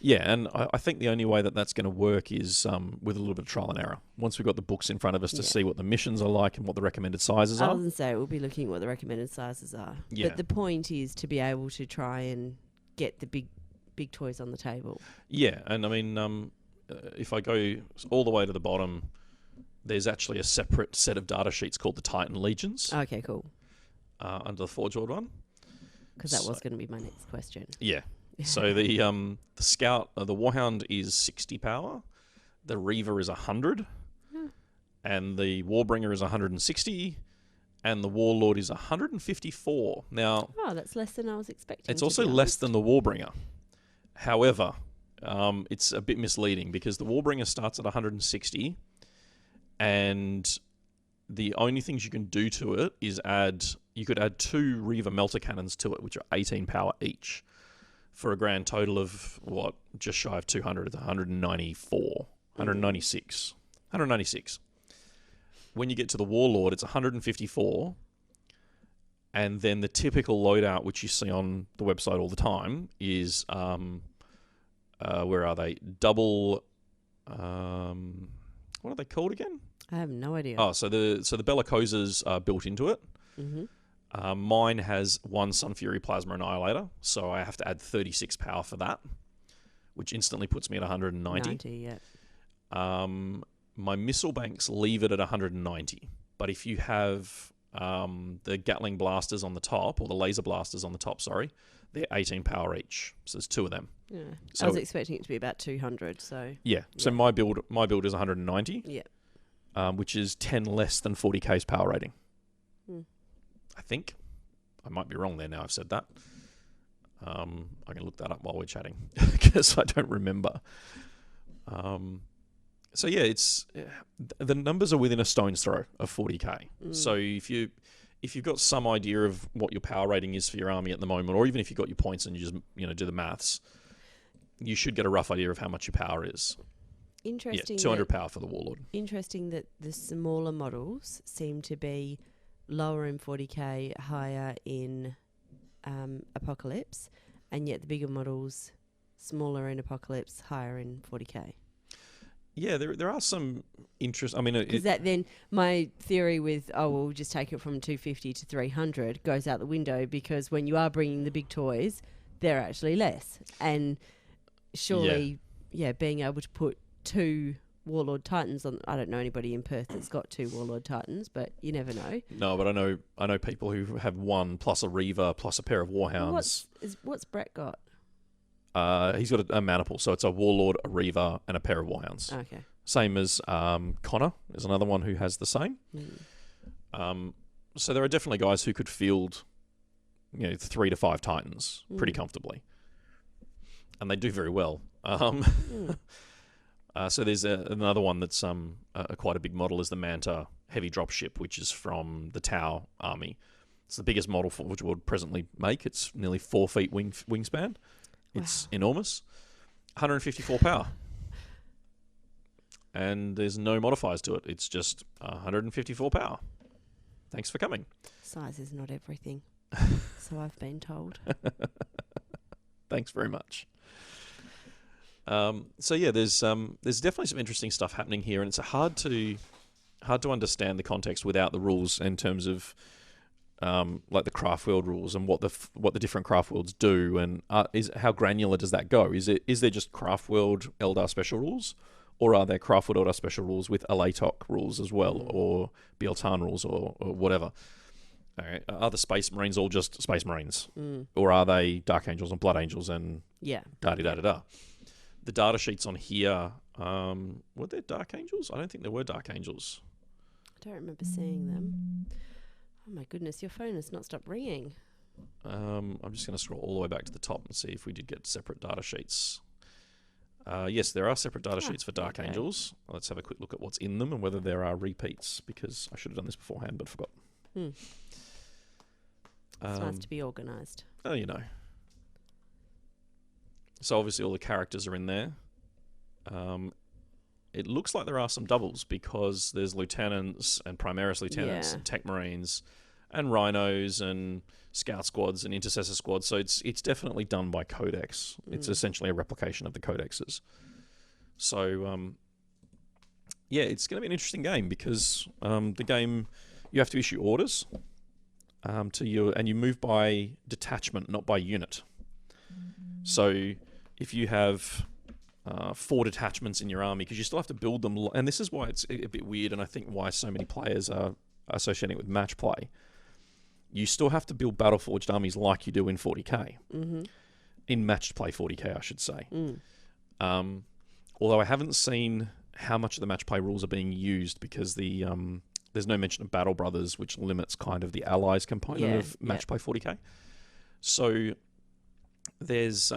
Yeah, and I think the only way that that's going to work is with a little bit of trial and error. Once we've got the books in front of us to see what the missions are like and what the recommended sizes I are. was going to say, we'll be looking at what the recommended sizes are. Yeah. But the point is to be able to try and get the big toys on the table. Yeah, and I mean, if I go all the way to the bottom, there's actually a separate set of data sheets called the Titan Legions. Okay, cool. Under the Forge World one. Because that was going to be my next question. Yeah. So the Scout, the Warhound is 60 power, the Reaver is 100, and the Warbringer is 160, and the Warlord is 154. Now, that's less than I was expecting. It's also less than the Warbringer. However, it's a bit misleading because the Warbringer starts at 160, and the only things you can do to it is you could add 2 Reaver melter cannons to it, which are 18 power each, for a grand total of, just shy of 200, it's 196. When you get to the Warlord, it's 154, and then the typical loadout, which you see on the website all the time, is, where are they? Double, what are they called again? I have no idea. Oh, so the Bellicosas are built into it. Mm-hmm. Mine has 1 Sun Fury Plasma Annihilator, so I have to add 36 power for that, which instantly puts me at 190. 90, yeah. My missile banks leave it at 190, but if you have the Gatling blasters on the top, or the laser blasters on the top, sorry, they're 18 power each, so there's 2 of them. Yeah, so, I was expecting it to be about 200, so... Yeah, so my build is 190, yeah, which is 10 less than 40k's power rating. Hmm. I think. I might be wrong there now I've said that. I can look that up while we're chatting because I don't remember. So yeah, the numbers are within a stone's throw of 40k. So if you've got some idea of what your power rating is for your army at the moment, or even if you've got your points and you just do the maths, you should get a rough idea of how much your power is. Interesting. Yeah, 200 power for the Warlord. Interesting that the smaller models seem to be lower in 40k, higher in Apocalypse, and yet the bigger models smaller in Apocalypse, higher in 40k. Yeah, there are some interest. I mean, because that then my theory with we'll just take it from 250 to 300 goes out the window, because when you are bringing the big toys, they're actually less, and surely being able to put 2 Warlord Titans on. I don't know anybody in Perth that's got 2 Warlord Titans, but you never know. No, but I know people who have 1 plus a Reaver plus a pair of Warhounds. What's Brett got? He's got a Maniple, so it's a Warlord, a Reaver, and a pair of Warhounds. Okay. Same as Connor is another one who has the same. So there are definitely guys who could field, 3 to 5 Titans pretty comfortably, and they do very well. So there's another one that's quite a big model is the Manta heavy dropship, which is from the Tau army. It's the biggest model for which we'll presently make. It's nearly 4 feet wingspan. It's enormous. 154 power. And there's no modifiers to it. It's just 154 power. thanks for coming. Size is not everything, so I've been told. Thanks very much. So yeah, there's definitely some interesting stuff happening here, and it's hard to understand the context without the rules in terms of like the craft world rules and what the different craft worlds do, and how granular does that go? Is there just craft world Eldar special rules, or are there craft world Eldar special rules with Alatok rules as well, or Bieltan rules, or whatever? Okay. Are the Space Marines all just Space Marines, or are they Dark Angels and Blood Angels and da-di-da-da-da? The data sheets on here, were there Dark Angels? I don't think there were Dark Angels. I don't remember seeing them. Oh my goodness, your phone has not stopped ringing. I'm just going to scroll all the way back to the top and see if we did get separate data sheets. Yes, there are separate data sheets for Dark Angels. Let's have a quick look at what's in them and whether there are repeats, because I should have done this beforehand but forgot. It's nice to be organised. Oh, you know. So obviously all the characters are in there. It looks like there are some doubles because there's lieutenants and Primaris lieutenants and tech marines and rhinos and scout squads and intercessor squads. So it's definitely done by codex. It's essentially a replication of the codexes. So yeah, it's going to be an interesting game because the game, you have to issue orders to you, and you move by detachment, not by unit. So if you have 4 detachments in your army, because you still have to build them, and this is why it's a bit weird, and I think why so many players are associating it with match play. You still have to build battle-forged armies like you do in 40k. In matched play 40k, I should say. Although I haven't seen how much of the match play rules are being used, because there's no mention of Battle Brothers, which limits kind of the allies component of match play 40k. So there's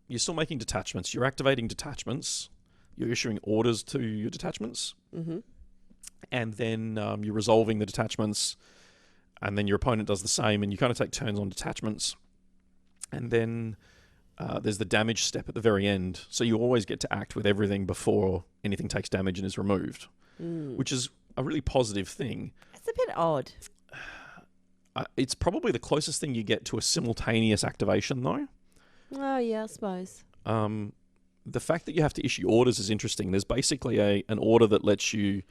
you're still making detachments. You're activating detachments. You're issuing orders to your detachments. And then you're resolving the detachments. And then your opponent does the same. And you kind of take turns on detachments. And then there's the damage step at the very end. So you always get to act with everything before anything takes damage and is removed. Which is a really positive thing. It's a bit odd. It's probably the closest thing you get to a simultaneous activation, though. Oh, yeah, I suppose. The fact that you have to issue orders is interesting. There's basically an order that lets you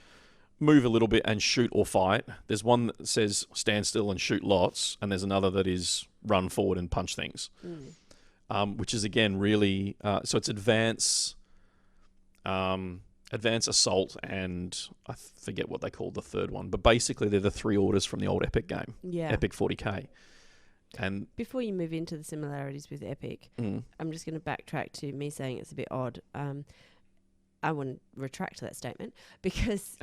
move a little bit and shoot or fight. There's one that says stand still and shoot lots, and there's another that is run forward and punch things. Which is, again, really... so it's advance assault, and I forget what they call the third one. But basically, they're the 3 orders from the old Epic game. Yeah. Epic 40k. And before you move into the similarities with Epic, I'm just going to backtrack to me saying it's a bit odd. I want to retract that statement, because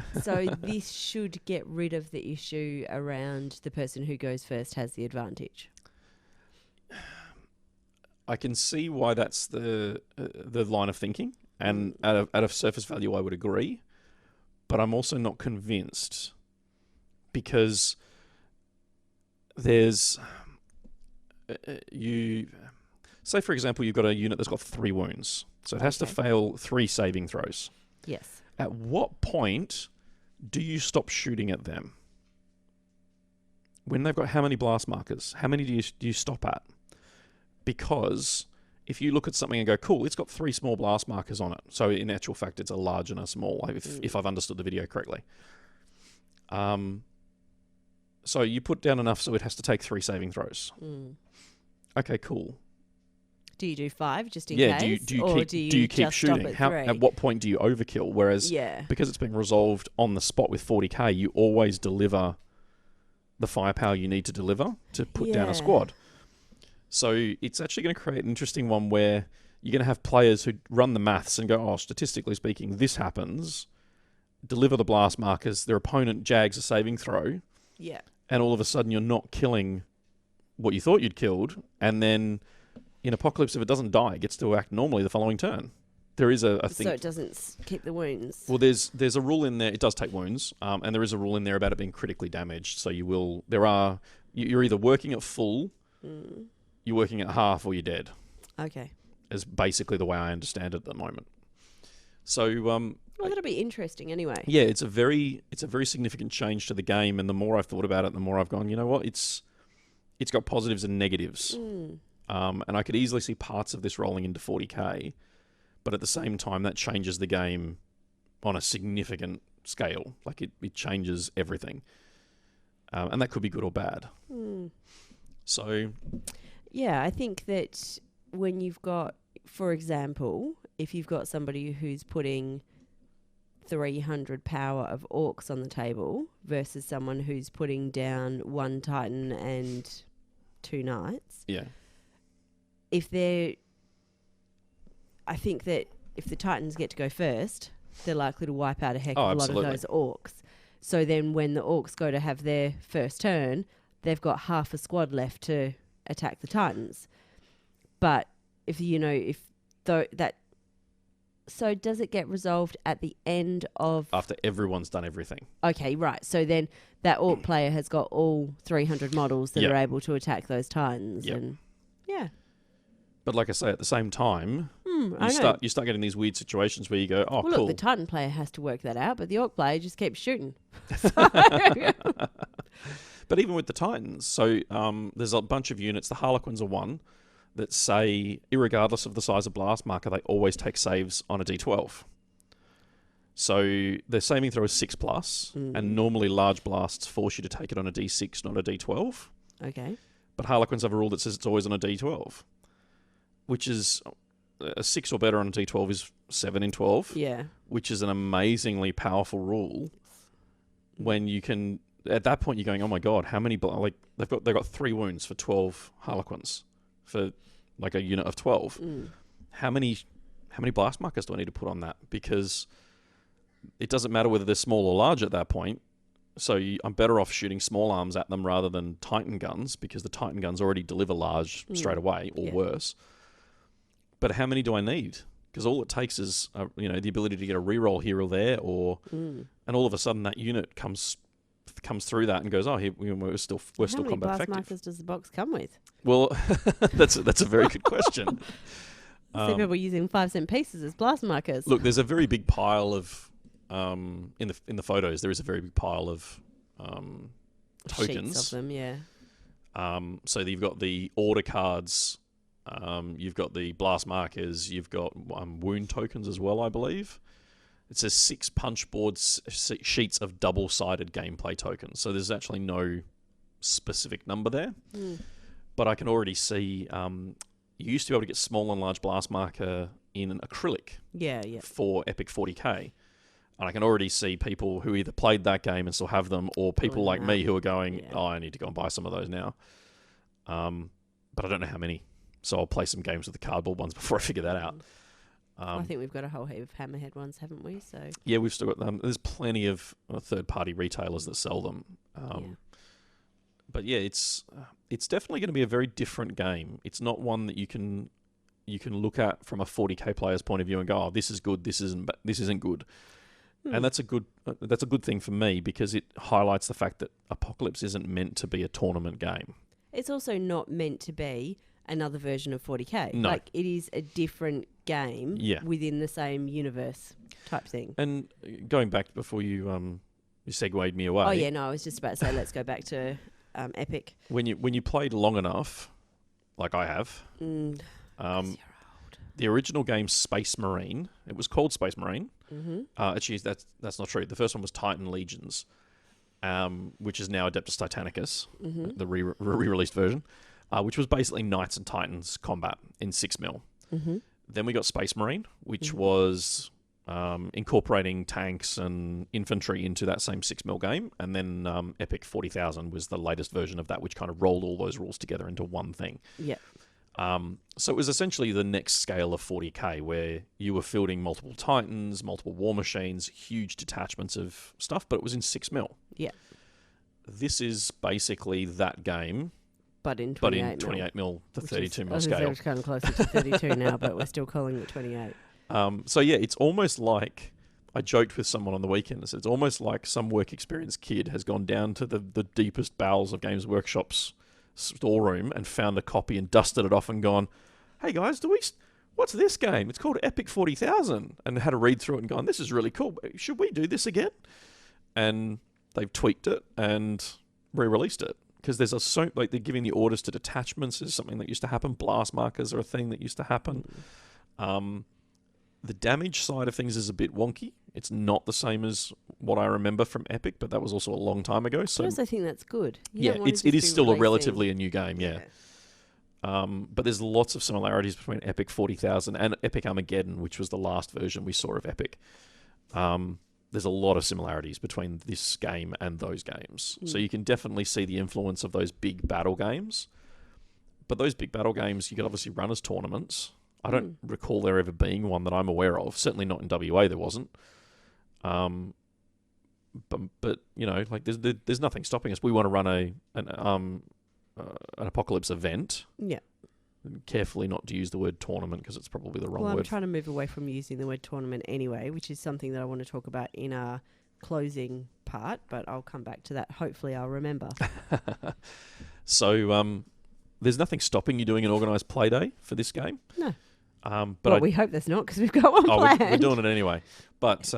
this should get rid of the issue around the person who goes first has the advantage. I can see why that's the line of thinking, and at a surface value I would agree, but I'm also not convinced, because there's... you say, for example, you've got a unit that's got 3 wounds, so it has to fail 3 saving throws. Yes. At what point do you stop shooting at them? When they've got how many blast markers? How many do you stop at? Because if you look at something and go, cool, it's got 3 small blast markers on it, so in actual fact it's a large and a small, if I've understood the video correctly. So you put down enough so it has to take 3 saving throws. Okay, cool. Do you do 5 just in case? Do you keep shooting? At what point do you overkill? Whereas because it's being resolved on the spot with 40k, you always deliver the firepower you need to deliver to put down a squad. So it's actually going to create an interesting one where you're going to have players who run the maths and go, oh, statistically speaking, this happens, deliver the blast markers, their opponent jags a saving throw, and all of a sudden you're not killing what you thought you'd killed, and then in Apocalypse, if it doesn't die, it gets to act normally the following turn. There is a thing... So it doesn't keep the wounds? Well, there's a rule in there, it does take wounds, and there is a rule in there about it being critically damaged, so you will... You're either working at full, you're working at half, or you're dead. Okay. Is basically the way I understand it at the moment. So Well, that'll be interesting anyway. Yeah, it's a very significant change to the game, and the more I've thought about it, the more I've gone, you know what, it's got positives and negatives. And I could easily see parts of this rolling into 40k, but at the same time, that changes the game on a significant scale. Like, it changes everything. And that could be good or bad. So... Yeah, I think that when you've got, for example, if you've got somebody who's putting 300 power of orcs on the table versus someone who's putting down 1 titan and 2 knights. Yeah. I think that if the titans get to go first, they're likely to wipe out a heck of a lot of those orcs. So then when the orcs go to have their first turn, they've got half a squad left to attack the titans. But so does it get resolved at the end of... After everyone's done everything. Okay, right. So then that orc player has got all 300 models that are able to attack those titans. Yep. And yeah. But like I say, at the same time, you start getting these weird situations where you go, oh, well, cool. Look, the titan player has to work that out, but the orc player just keeps shooting. But even with the titans, so there's a bunch of units. The Harlequins are one that say, irregardless of the size of blast marker, they always take saves on a d12. So their saving throw is 6+, and normally large blasts force you to take it on a d6, not a d12. Okay. But Harlequins have a rule that says it's always on a d12, which is a 6 or better on a d12 is 7 in 12. Yeah. Which is an amazingly powerful rule. When you can, at that point, you're going, oh my god, how many? They've got 3 wounds for 12 Harlequins for like a unit of 12. How many blast markers do I need to put on that? Because it doesn't matter whether they're small or large at that point. So I'm better off shooting small arms at them rather than Titan guns, because the Titan guns already deliver large straight away or worse. But how many do I need? Because all it takes is the ability to get a reroll here or there, and all of a sudden that unit comes through that and goes, oh, here we're still combat effective. How many blast markers does the box come with? Well, that's a very good question. See people using 5-cent pieces as blast markers. Look, there's a very big pile of in the photos. There is a very big pile of tokens. Sheets of them, yeah. So you've got the order cards, you've got the blast markers, you've got wound tokens as well, I believe. It says 6 punch boards sheets of double-sided gameplay tokens. So there's actually no specific number there. But I can already see you used to be able to get small and large blast marker in an acrylic for Epic 40k. And I can already see people who either played that game and still have them, or people like me who are going, oh, I need to go and buy some of those now. But I don't know how many. So I'll play some games with the cardboard ones before I figure that out. I think we've got a whole heap of Hammerhead ones, haven't we? So yeah, we've still got them. There's plenty of third-party retailers that sell them. But yeah, it's definitely going to be a very different game. It's not one that you can look at from a 40k player's point of view and go, oh, this is good, this isn't good. And that's a good thing for me, because it highlights the fact that Apocalypse isn't meant to be a tournament game. It's also not meant to be another version of 40k. No. Like, it is a different game within the same universe type thing. And going back before you segued me away. Oh yeah, no, I was just about to say let's go back to Epic. When you played long enough, like I have, the original game Space Marine, it was called Space Marine. Actually, that's not true. The first one was Titan Legions, which is now Adeptus Titanicus, the re-released version, which was basically Knights and Titans combat in 6mm. Then we got Space Marine, which was incorporating tanks and infantry into that same 6mm game. And then Epic 40,000 was the latest version of that, which kind of rolled all those rules together into one thing. Yeah. So it was essentially the next scale of 40k, where you were fielding multiple Titans, multiple war machines, huge detachments of stuff, but it was in 6mm. Yeah. This is basically that game, but in 28mm, the 32mm scale. It's kind of closer to 32 now, but we're still calling it 28. So yeah, it's almost like, I joked with someone on the weekend, I said, it's almost like some work experienced kid has gone down to the deepest bowels of Games Workshop's storeroom and found a copy and dusted it off and gone, hey guys, what's this game? It's called Epic 40,000. And had a read through it and gone, this is really cool. Should we do this again? And they've tweaked it and re-released it. Because there's they're giving the orders to detachments is something that used to happen. Blast markers are a thing that used to happen. The damage side of things is a bit wonky. It's not the same as what I remember from Epic, but that was also a long time ago. So I also think that's good. It is still a relatively a new game, yeah. But there's lots of similarities between Epic 40,000 and Epic Armageddon, which was the last version we saw of Epic. There's a lot of similarities between this game and those games. So you can definitely see the influence of those big battle games. But those big battle games, you could obviously run as tournaments. I don't recall there ever being one that I'm aware of. Certainly not in WA there wasn't. But you know, like there's nothing stopping us. We want to run an apocalypse event. Yeah. Carefully not to use the word tournament because it's probably the wrong word. I'm trying to move away from using the word tournament anyway, which is something that I want to talk about in our closing part, but I'll come back to that. Hopefully I'll remember. So there's nothing stopping you doing an organised play day for this game. No. But we hope there's not because we've got one planned. We're doing it anyway. But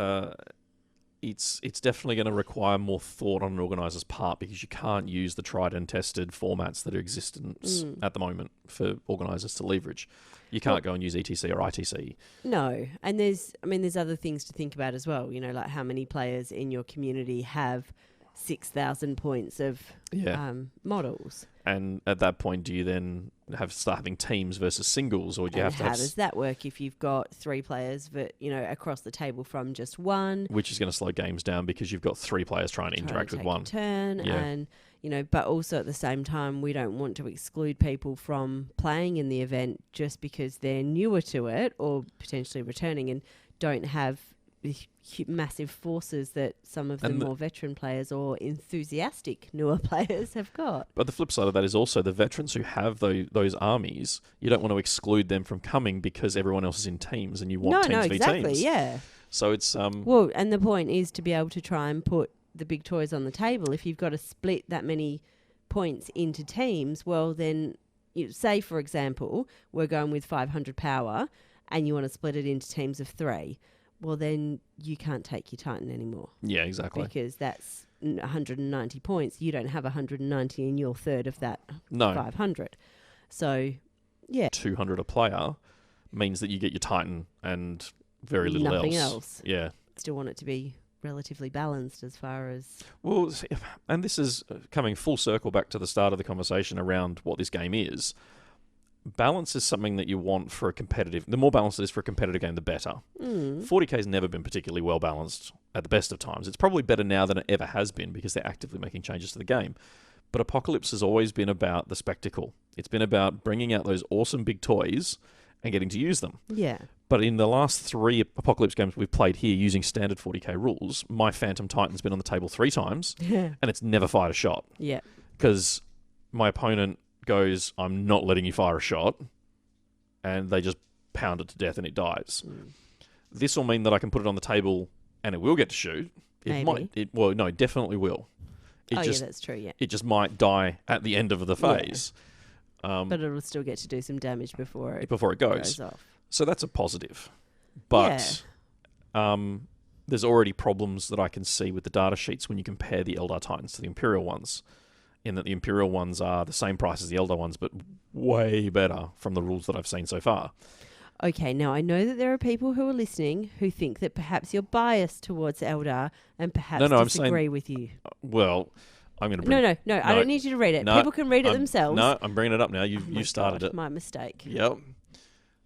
it's definitely going to require more thought on an organiser's part because you can't use the tried and tested formats that are existence at the moment for organisers to leverage. You can't go and use ETC or ITC. No, and there's other things to think about as well. You know, like how many players in your community have 6,000 points of models. And at that point, do you then start having teams versus singles, or do you have to? How does that work if you've got 3 players, but across the table from just one? Which is going to slow games down because you've got 3 players trying to interact with one turn, and but also at the same time, we don't want to exclude people from playing in the event just because they're newer to it or potentially returning and don't have massive forces that some of the more veteran players or enthusiastic newer players have got. But the flip side of that is also the veterans who have those armies, you don't want to exclude them from coming because everyone else is in teams and you want teams v teams. Yeah. So it's well, and the point is to be able to try and put the big toys on the table. If you've got to split that many points into teams, well then, say for example, we're going with 500 power and you want to split it into teams of 3. Well, then you can't take your Titan anymore. Yeah, exactly. Because that's 190 points. You don't have 190 in your third of that 500. So, yeah. 200 a player means that you get your Titan and very little Nothing else. Yeah. Still want it to be relatively balanced as far as... Well, and this is coming full circle back to the start of the conversation around what this game is. Balance is something that you want for a competitive... The more balanced it is for a competitive game, the better. 40k has never been particularly well balanced at the best of times. It's probably better now than it ever has been because they're actively making changes to the game. But Apocalypse has always been about the spectacle. It's been about bringing out those awesome big toys and getting to use them. Yeah. But in the last 3 Apocalypse games we've played here using standard 40k rules, my Phantom Titan's been on the table 3 times and it's never fired a shot. Yeah. Because my opponent goes, I'm not letting you fire a shot, and they just pound it to death and it dies. This will mean that I can put it on the table and it will get to shoot. It definitely will. That's true, yeah. It just might die at the end of the phase. Yeah. But it'll still get to do some damage before it goes off. So that's a positive. But there's already problems that I can see with the data sheets when you compare the Eldar Titans to the Imperial ones, in that the Imperial ones are the same price as the Eldar ones, but way better from the rules that I've seen so far. Okay, now I know that there are people who are listening who think that perhaps you're biased towards Eldar and perhaps disagree with you. Well, I'm going to bring... No, I don't need you to read it. People can read it themselves. No, I'm bringing it up now. You started it. My mistake. Yep.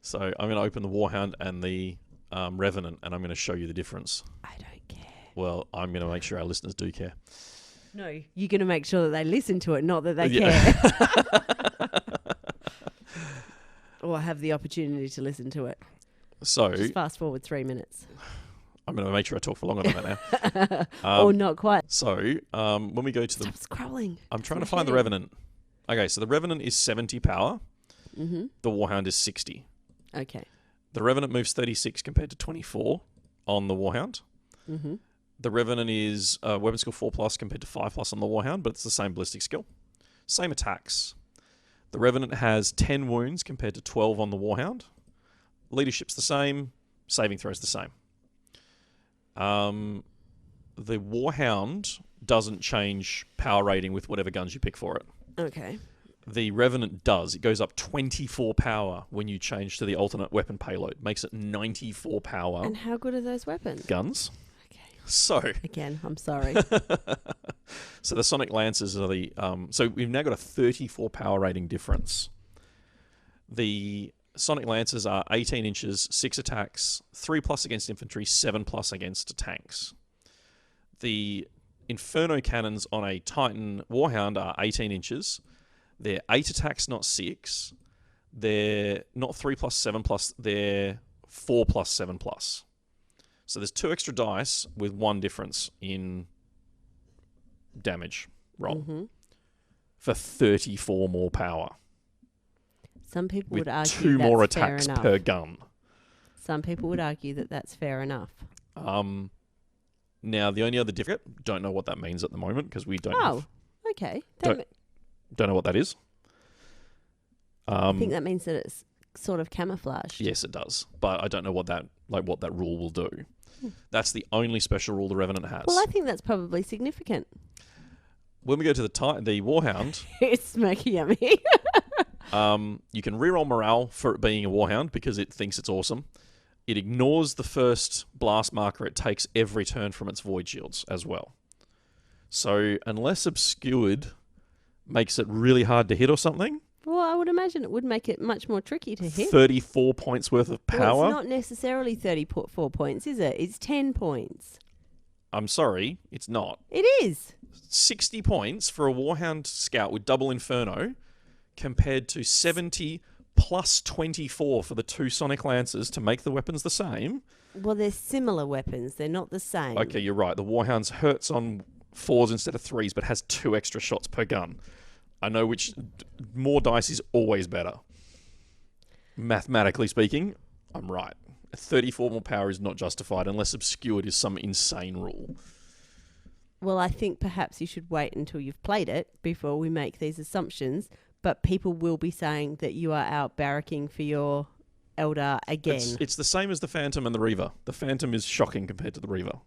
So I'm going to open the Warhound and the Revenant, and I'm going to show you the difference. I don't care. Well, I'm going to make sure our listeners do care. No, you're going to make sure that they listen to it, not that they care. Or have the opportunity to listen to it. So just fast forward 3 minutes. I'm going to make sure I talk for longer than that now. Or not quite. So when we go to Stop scrolling. I'm trying to find the Revenant. Okay, so the Revenant is 70 power. Mm-hmm. The Warhound is 60. Okay. The Revenant moves 36 compared to 24 on the Warhound. Mm-hmm. The Revenant is weapon skill 4+ compared to 5+ on the Warhound, but it's the same ballistic skill. Same attacks. The Revenant has 10 wounds compared to 12 on the Warhound. leadership's the same, saving throw's the same. The Warhound doesn't change power rating with whatever guns you pick for it. Okay. The Revenant does. It goes up 24 power when you change to the alternate weapon payload. Makes it 94 power. And how good are those weapons? Guns. Okay. So Again, I'm sorry. so the Sonic Lancers are the... so we've now got a 34 power rating difference. The Sonic Lancers are 18 inches, 6 attacks, 3+ against infantry, 7+ against tanks. The Inferno Cannons on a Titan Warhound are 18 inches. They're 8 attacks, not 6. They're not 3+, 7+. They're 4+, 7+. So there's 2 extra dice with 1 difference in damage roll for 34 more power. Some people With would argue 2 that's more fair attacks enough. per gun. Some people would argue that that's fair enough. Now, the only other difference, don't know what that means at the moment because we don't Okay. don't know what that is. I think that means that it's sort of camouflaged. Yes, it does. But I don't know what that rule will do. That's the only special rule the Revenant has. Well, I think that's probably significant. When we go to the Warhound, It's smoky yummy. you can reroll morale for it being a Warhound because it thinks it's awesome. It ignores the first blast marker it takes every turn from its void shields as well. So unless Obscured makes it really hard to hit or something... Well, I would imagine it would make it much more tricky to hit. 34 points worth of power. Well, it's not necessarily 34 points, is it? It's 10 points. I'm sorry, it's not. It is. 60 points for a Warhound Scout with double Inferno compared to 70 plus 24 for the 2 Sonic Lancers to make the weapons the same. Well, they're similar weapons. They're not the same. Okay, you're right. The Warhounds hurts on 4s instead of 3s, but has 2 extra shots per gun. I know which more dice is always better. Mathematically speaking, I'm right. 34 more power is not justified unless Obscured is some insane rule. Well, I think perhaps you should wait until you've played it before we make these assumptions, but people will be saying that you are out barracking for your Eldar again. It's the same as the Phantom and the Reaver. The Phantom is shocking compared to the Reaver.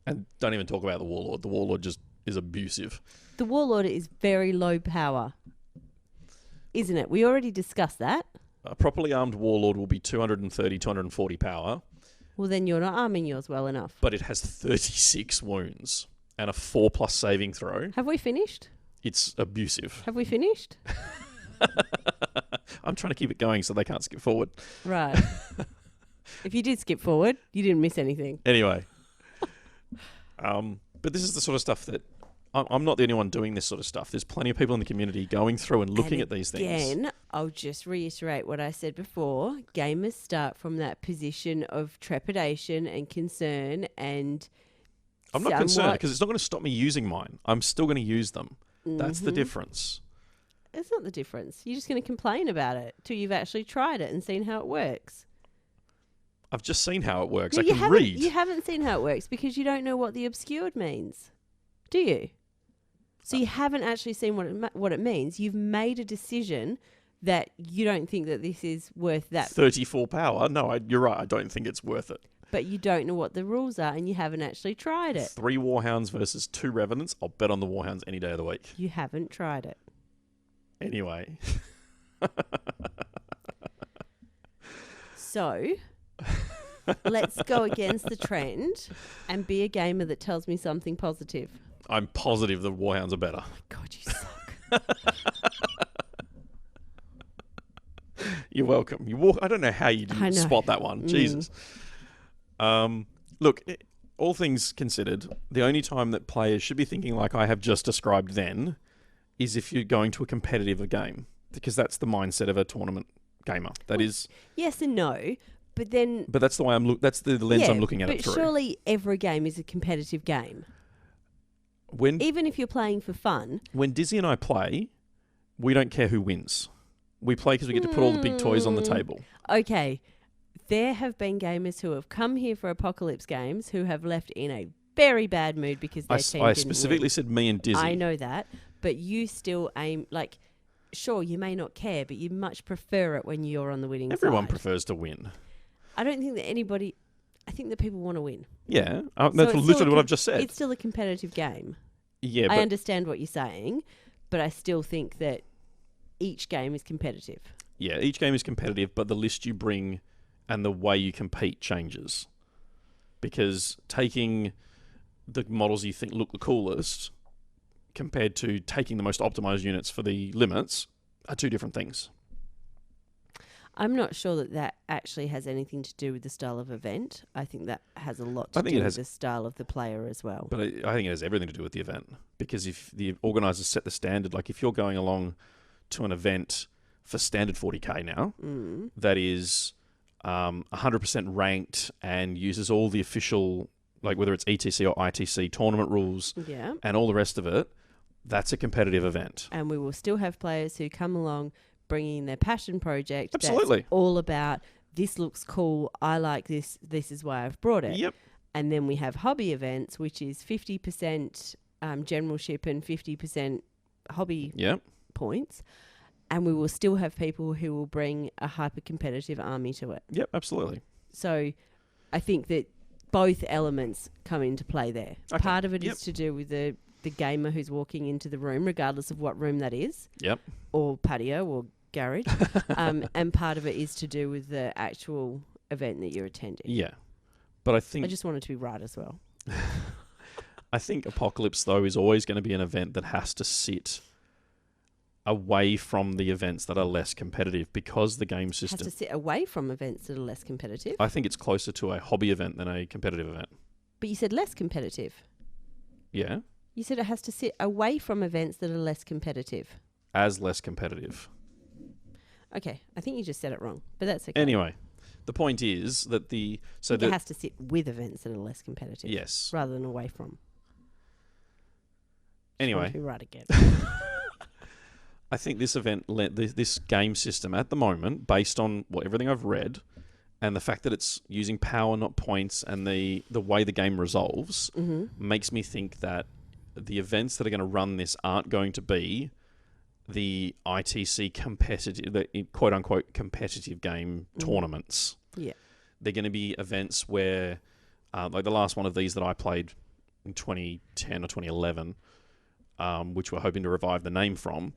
And don't even talk about the Warlord. The Warlord just is abusive. The Warlord is very low power, isn't it? We already discussed that. A properly armed Warlord will be 230, 240 power. Well, then you're not arming yours well enough. But it has 36 wounds and a 4+ saving throw. Have we finished? It's abusive. Have we finished? I'm trying to keep it going so they can't skip forward. Right. If you did skip forward, you didn't miss anything. Anyway. But this is the sort of stuff that... I'm not the only one doing this sort of stuff. There's plenty of people in the community going through and looking at these things. Again, I'll just reiterate what I said before. Gamers start from that position of trepidation and concern and... I'm not concerned because it's not going to stop me using mine. I'm still going to use them. That's the difference. It's not the difference. You're just going to complain about it till you've actually tried it and seen how it works. I've just seen how it works. No, I can read. You haven't seen how it works because you don't know what the Obscured means. Do you? So you haven't actually seen what it means. You've made a decision that you don't think that this is worth that. 34 power? No, you're right. I don't think it's worth it. But you don't know what the rules are and you haven't actually tried it. 3 Warhounds versus 2 Revenants. I'll bet on the Warhounds any day of the week. You haven't tried it. Anyway. So, let's go against the trend and be a gamer that tells me something positive. I'm positive the Warhounds are better. Oh my God, you suck. You're welcome. I don't know how you didn't spot that one. Jesus. Look, all things considered, the only time that players should be thinking like I have just described then is if you're going to a competitive game, because that's the mindset of a tournament gamer. That is... Yes and no, but that's the way that's the lens I'm looking at it through. But surely every game is a competitive game. Even if you're playing for fun. When Dizzy and I play, we don't care who wins. We play because we get to put all the big toys on the table. Okay. There have been gamers who have come here for Apocalypse games who have left in a very bad mood because their team didn't I specifically said me and Dizzy. I know that, but you still aim, sure, you may not care, but you much prefer it when you're on the winning side. Everyone prefers to win. I don't think that anybody... I think that people want to win. Yeah, So that's it's literally what I've just said. It's still a competitive game. Yeah, I but understand what you're saying, but I still think that each game is competitive. yeah, each game is competitive, but the list you bring and the way you compete changes. Because taking the models you think look the coolest compared to taking the most optimized units for the limits are two different things. I'm not sure that that actually has anything to do with the style of event. I think that has a lot to do with the style of the player as well. But I think it has everything to do with the event. Because if the organisers set the standard, like if you're going along to an event for standard 40k now, that is 100% ranked and uses all the official, like whether it's ETC or ITC tournament rules and all the rest of it, that's a competitive event. And we will still have players who come along bringing their passion project. Absolutely. That's all about, this looks cool, I like this, this is why I've brought it. Yep. And then we have hobby events, which is 50% generalship and 50% hobby points. And we will still have people who will bring a hyper-competitive army to it. Yep, absolutely. So I think that both elements come into play there. Okay. Part of it is to do with the gamer who's walking into the room, regardless of what room that is. Yep. Or patio or garage. And part of it is to do with the actual event that you're attending. Yeah. But I think... I just want it to be right as well. I think Apocalypse, though, is always going to be an event that has to sit away from the events that are less competitive because the game system... Has to sit away from events that are less competitive? I think it's closer to a hobby event than a competitive event. But you said less competitive. Yeah. You said it has to sit away from events that are less competitive. As less competitive. Okay, I think you just said it wrong, but that's okay. Anyway, the point is that it has to sit with events that are less competitive. Yes. Rather than away from. Anyway. To be right again. I think this event, this game system at the moment, based on everything I've read, and the fact that it's using power, not points, and the way the game resolves, makes me think that the events that are going to run this aren't going to be the ITC competitive, the quote-unquote competitive game tournaments. Yeah. They're going to be events where, like the last one of these that I played in 2010 or 2011, which we're hoping to revive the name from.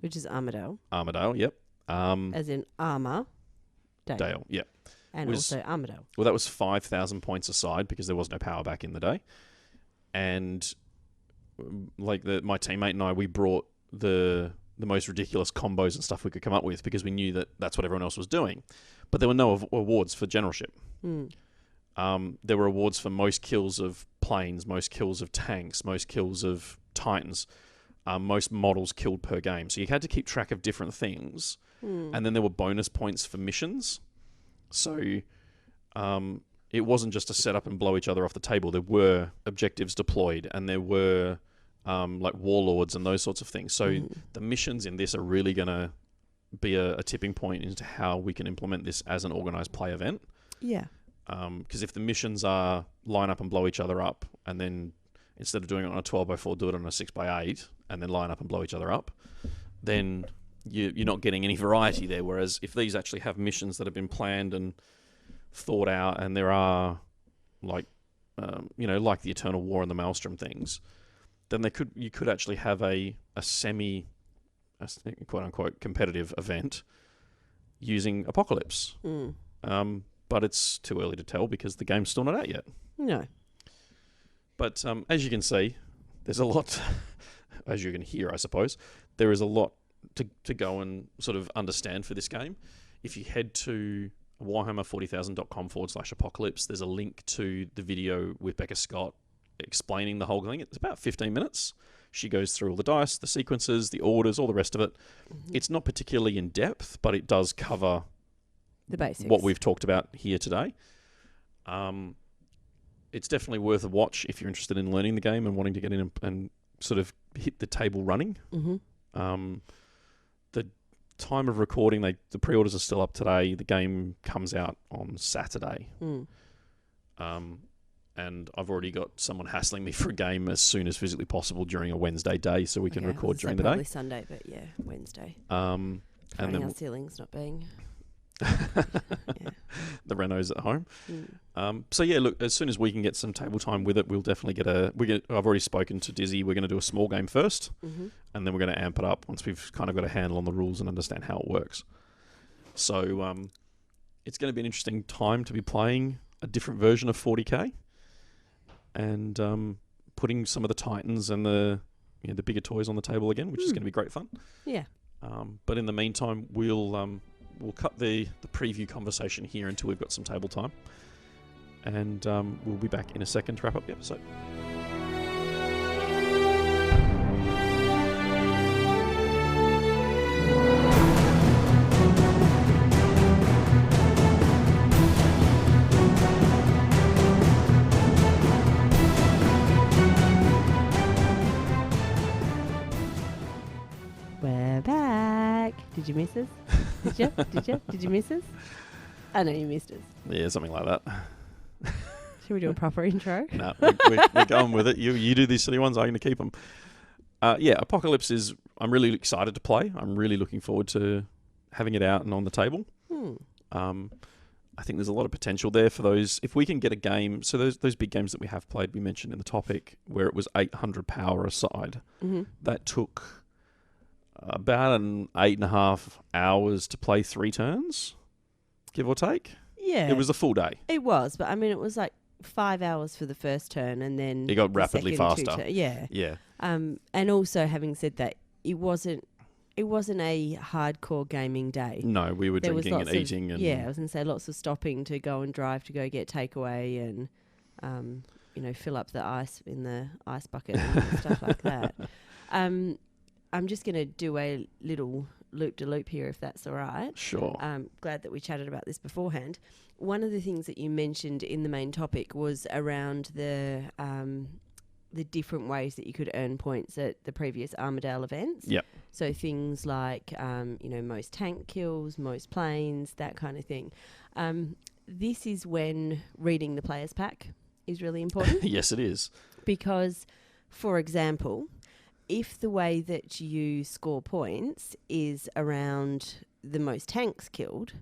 Which is Armadale. Armadale, yep. As in Armour. Dale, yep. And also Armadale. Well, that was 5,000 points aside because there was no power back in the day. And like my teammate and I, we brought the most ridiculous combos and stuff we could come up with because we knew that that's what everyone else was doing. But there were no awards for generalship. There were awards for most kills of planes, most kills of tanks, most kills of titans, most models killed per game. So you had to keep track of different things. And then there were bonus points for missions. So it wasn't just to set up and blow each other off the table. There were objectives deployed and there were like warlords and those sorts of things. So the missions in this are really going to be a tipping point into how we can implement this as an organised play event. Yeah. Because if the missions are line up and blow each other up, and then instead of doing it on a 12x4, do it on a 6x8, and then line up and blow each other up, then you're not getting any variety there. Whereas if these actually have missions that have been planned and thought out, and there are like like the Eternal War and the Maelstrom things, then you could actually have a semi quote unquote competitive event using Apocalypse. But it's too early to tell because the game's still not out yet. No. But as you can see, there's a lot, as you can hear, I suppose, there is a lot to go and sort of understand for this game. If you head to warhammer40000.com/apocalypse, there's a link to the video with Becca Scott explaining the whole thing. It's about 15 minutes. She goes through all the dice, the sequences, the orders, all the rest of it. It's not particularly in depth, but it does cover the basics, what we've talked about here today. It's definitely worth a watch if you're interested in learning the game and wanting to get in and sort of hit the table running. The time of recording, the pre-orders are still up today. The game comes out on Saturday. And I've already got someone hassling me for a game as soon as physically possible during a Wednesday day so we can record during the day. Probably Sunday, but yeah, Wednesday. And then our ceilings not being Yeah. The Renos at home. Mm. So yeah, look, as soon as we can get some table time with it, we'll definitely I've already spoken to Dizzy. We're going to do a small game first, Mm-hmm. and then we're going to amp it up once we've kind of got a handle on the rules and understand how it works. So it's going to be an interesting time to be playing a different version of 40k, and putting some of the Titans and the bigger toys on the table again, which is going to be great fun. Yeah. But in the meantime, we'll cut the preview conversation here until we've got some table time, and we'll be back in a second to wrap up the episode. We're back. Did you miss us? Did you? Did you miss us? I know you missed us. Yeah, something like that. Should we do a proper intro? No, we're going with it. You do these silly ones. I'm going to keep them. Apocalypse I'm really excited to play. I'm really looking forward to having it out and on the table. I think there's a lot of potential there for those. If we can get a game, so those big games that we have played, we mentioned in the topic, where it was 800 power a side, that took about 8.5 hours to play 3 turns, give or take. Yeah. It was a full day. It was, but I mean, it was like 5 hours for the first turn, and then it got rapidly faster. Yeah. Yeah. And also, having said that, it wasn't a hardcore gaming day. No, we were drinking and eating. I was going to say lots of stopping to go and drive to go get takeaway and, fill up the ice in the ice bucket and stuff like that. I'm just going to do a little loop-de-loop here, if that's all right. Sure. Glad that we chatted about this beforehand. One of the things that you mentioned in the main topic was around the different ways that you could earn points at the previous Armidale events. Yep. So things like, most tank kills, most planes, that kind of thing. This is when reading the player's pack is really important. Yes, it is. Because, for example, if the way that you score points is around the most tanks killed,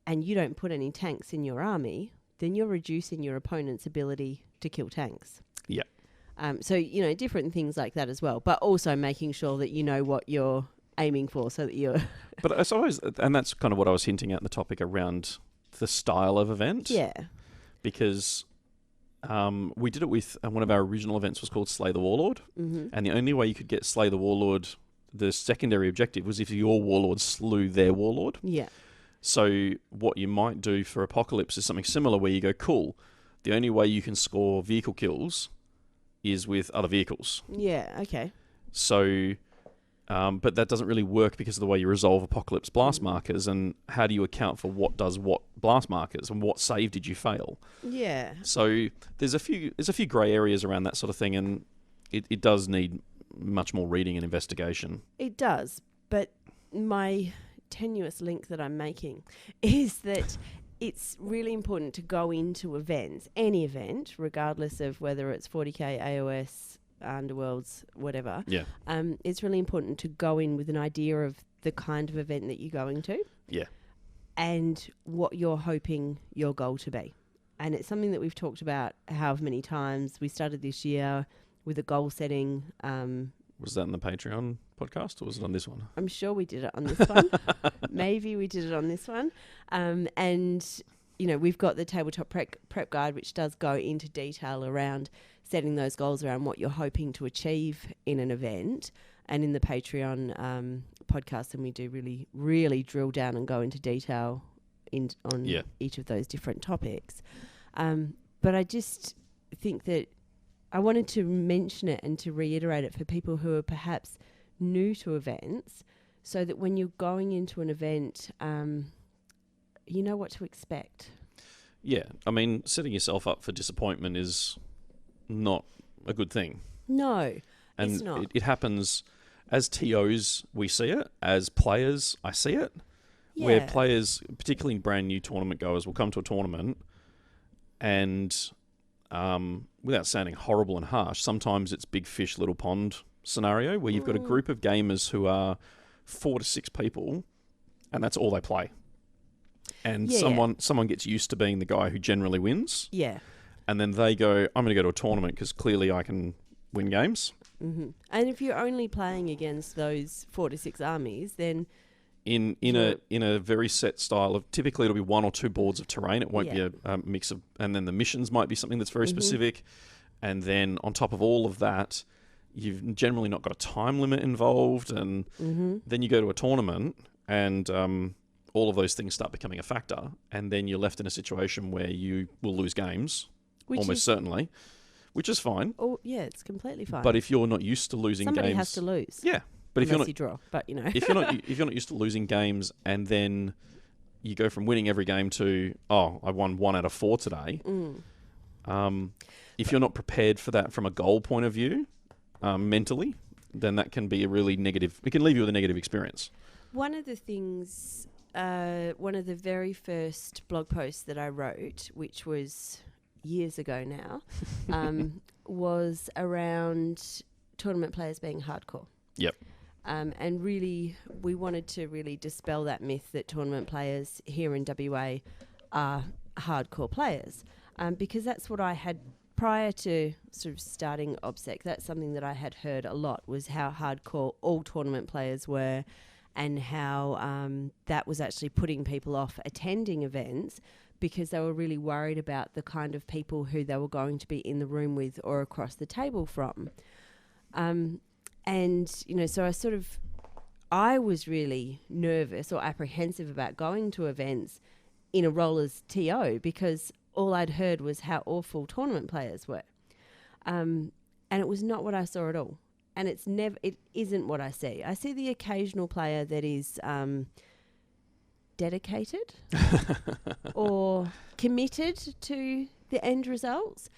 and you don't put any tanks in your army, then you're reducing your opponent's ability to kill tanks. Yeah. So, different things like that as well, but also making sure that you know what you're aiming for so that you're... But I suppose, and that's kind of what I was hinting at in the topic around the style of event. Yeah. Because we did it with, one of our original events was called Slay the Warlord, and the only way you could get Slay the Warlord, the secondary objective, was if your warlord slew their warlord. Yeah. So what you might do for Apocalypse is something similar where you go, cool, the only way you can score vehicle kills is with other vehicles. Yeah, okay. So, but that doesn't really work because of the way you resolve Apocalypse blast markers, and how do you account for what does what blast markers, and what save did you fail? Yeah. So there's a few grey areas around that sort of thing, and it does need much more reading and investigation. It does, but my tenuous link that I'm making is that it's really important to go into events, any event, regardless of whether it's 40k, AOS, Underworlds, whatever. Yeah. It's really important to go in with an idea of the kind of event that you're going to. Yeah. And what you're hoping your goal to be. And it's something that we've talked about however many times. We started this year with a goal setting. Was that in the Patreon podcast, or was it on this one? I'm sure we did it on this one. Maybe we did it on this one. And, we've got the tabletop prep guide, which does go into detail around setting those goals around what you're hoping to achieve in an event. And in the Patreon podcast, and we do really, really drill down and go into detail on each of those different topics. But I just think that I wanted to mention it and to reiterate it for people who are perhaps new to events, so that when you're going into an event, you know what to expect. Yeah, I mean, setting yourself up for disappointment is not a good thing. No, and it's not. It happens as TOs, we see it. As players, I see it. Yeah. Where players, particularly brand new tournament goers, will come to a tournament and... without sounding horrible and harsh, sometimes it's big fish, little pond scenario where you've got a group of gamers who are 4 to 6 people, and that's all they play. And Yeah. someone gets used to being the guy who generally wins, Yeah. and then they go, I'm going to go to a tournament because clearly I can win games. Mm-hmm. And if you're only playing against those 4 to 6 armies, then In a very set style of, typically it'll be 1 or 2 boards of terrain. It won't Yeah. be a mix of, and then the missions might be something that's very Mhm. specific. And then on top of all of that, you've generally not got a time limit involved. And then you go to a tournament and all of those things start becoming a factor. And then you're left in a situation where you will lose games, certainly, which is fine. Oh, yeah, it's completely fine. But if you're not used to losing Somebody games... has to lose. Yeah. But if Unless you draw, but you know. if you're not used to losing games, and then you go from winning every game to, I won 1 out of 4 today. If you're not prepared for that from a goal point of view, mentally, then that can be a really negative. It can leave you with a negative experience. One of the things, one of the very first blog posts that I wrote, which was years ago now, was around tournament players being hardcore. Yep. And really, we wanted to really dispel that myth that tournament players here in WA are hardcore players, because that's what I had prior to sort of starting OBSEC. That's something that I had heard a lot, was how hardcore all tournament players were, and how that was actually putting people off attending events because they were really worried about the kind of people who they were going to be in the room with or across the table from. And, you know, so I was really nervous or apprehensive about going to events in a role as TO, because all I'd heard was how awful tournament players were. And it was not what I saw at all. And it isn't what I see. I see the occasional player that is dedicated or committed to the end results,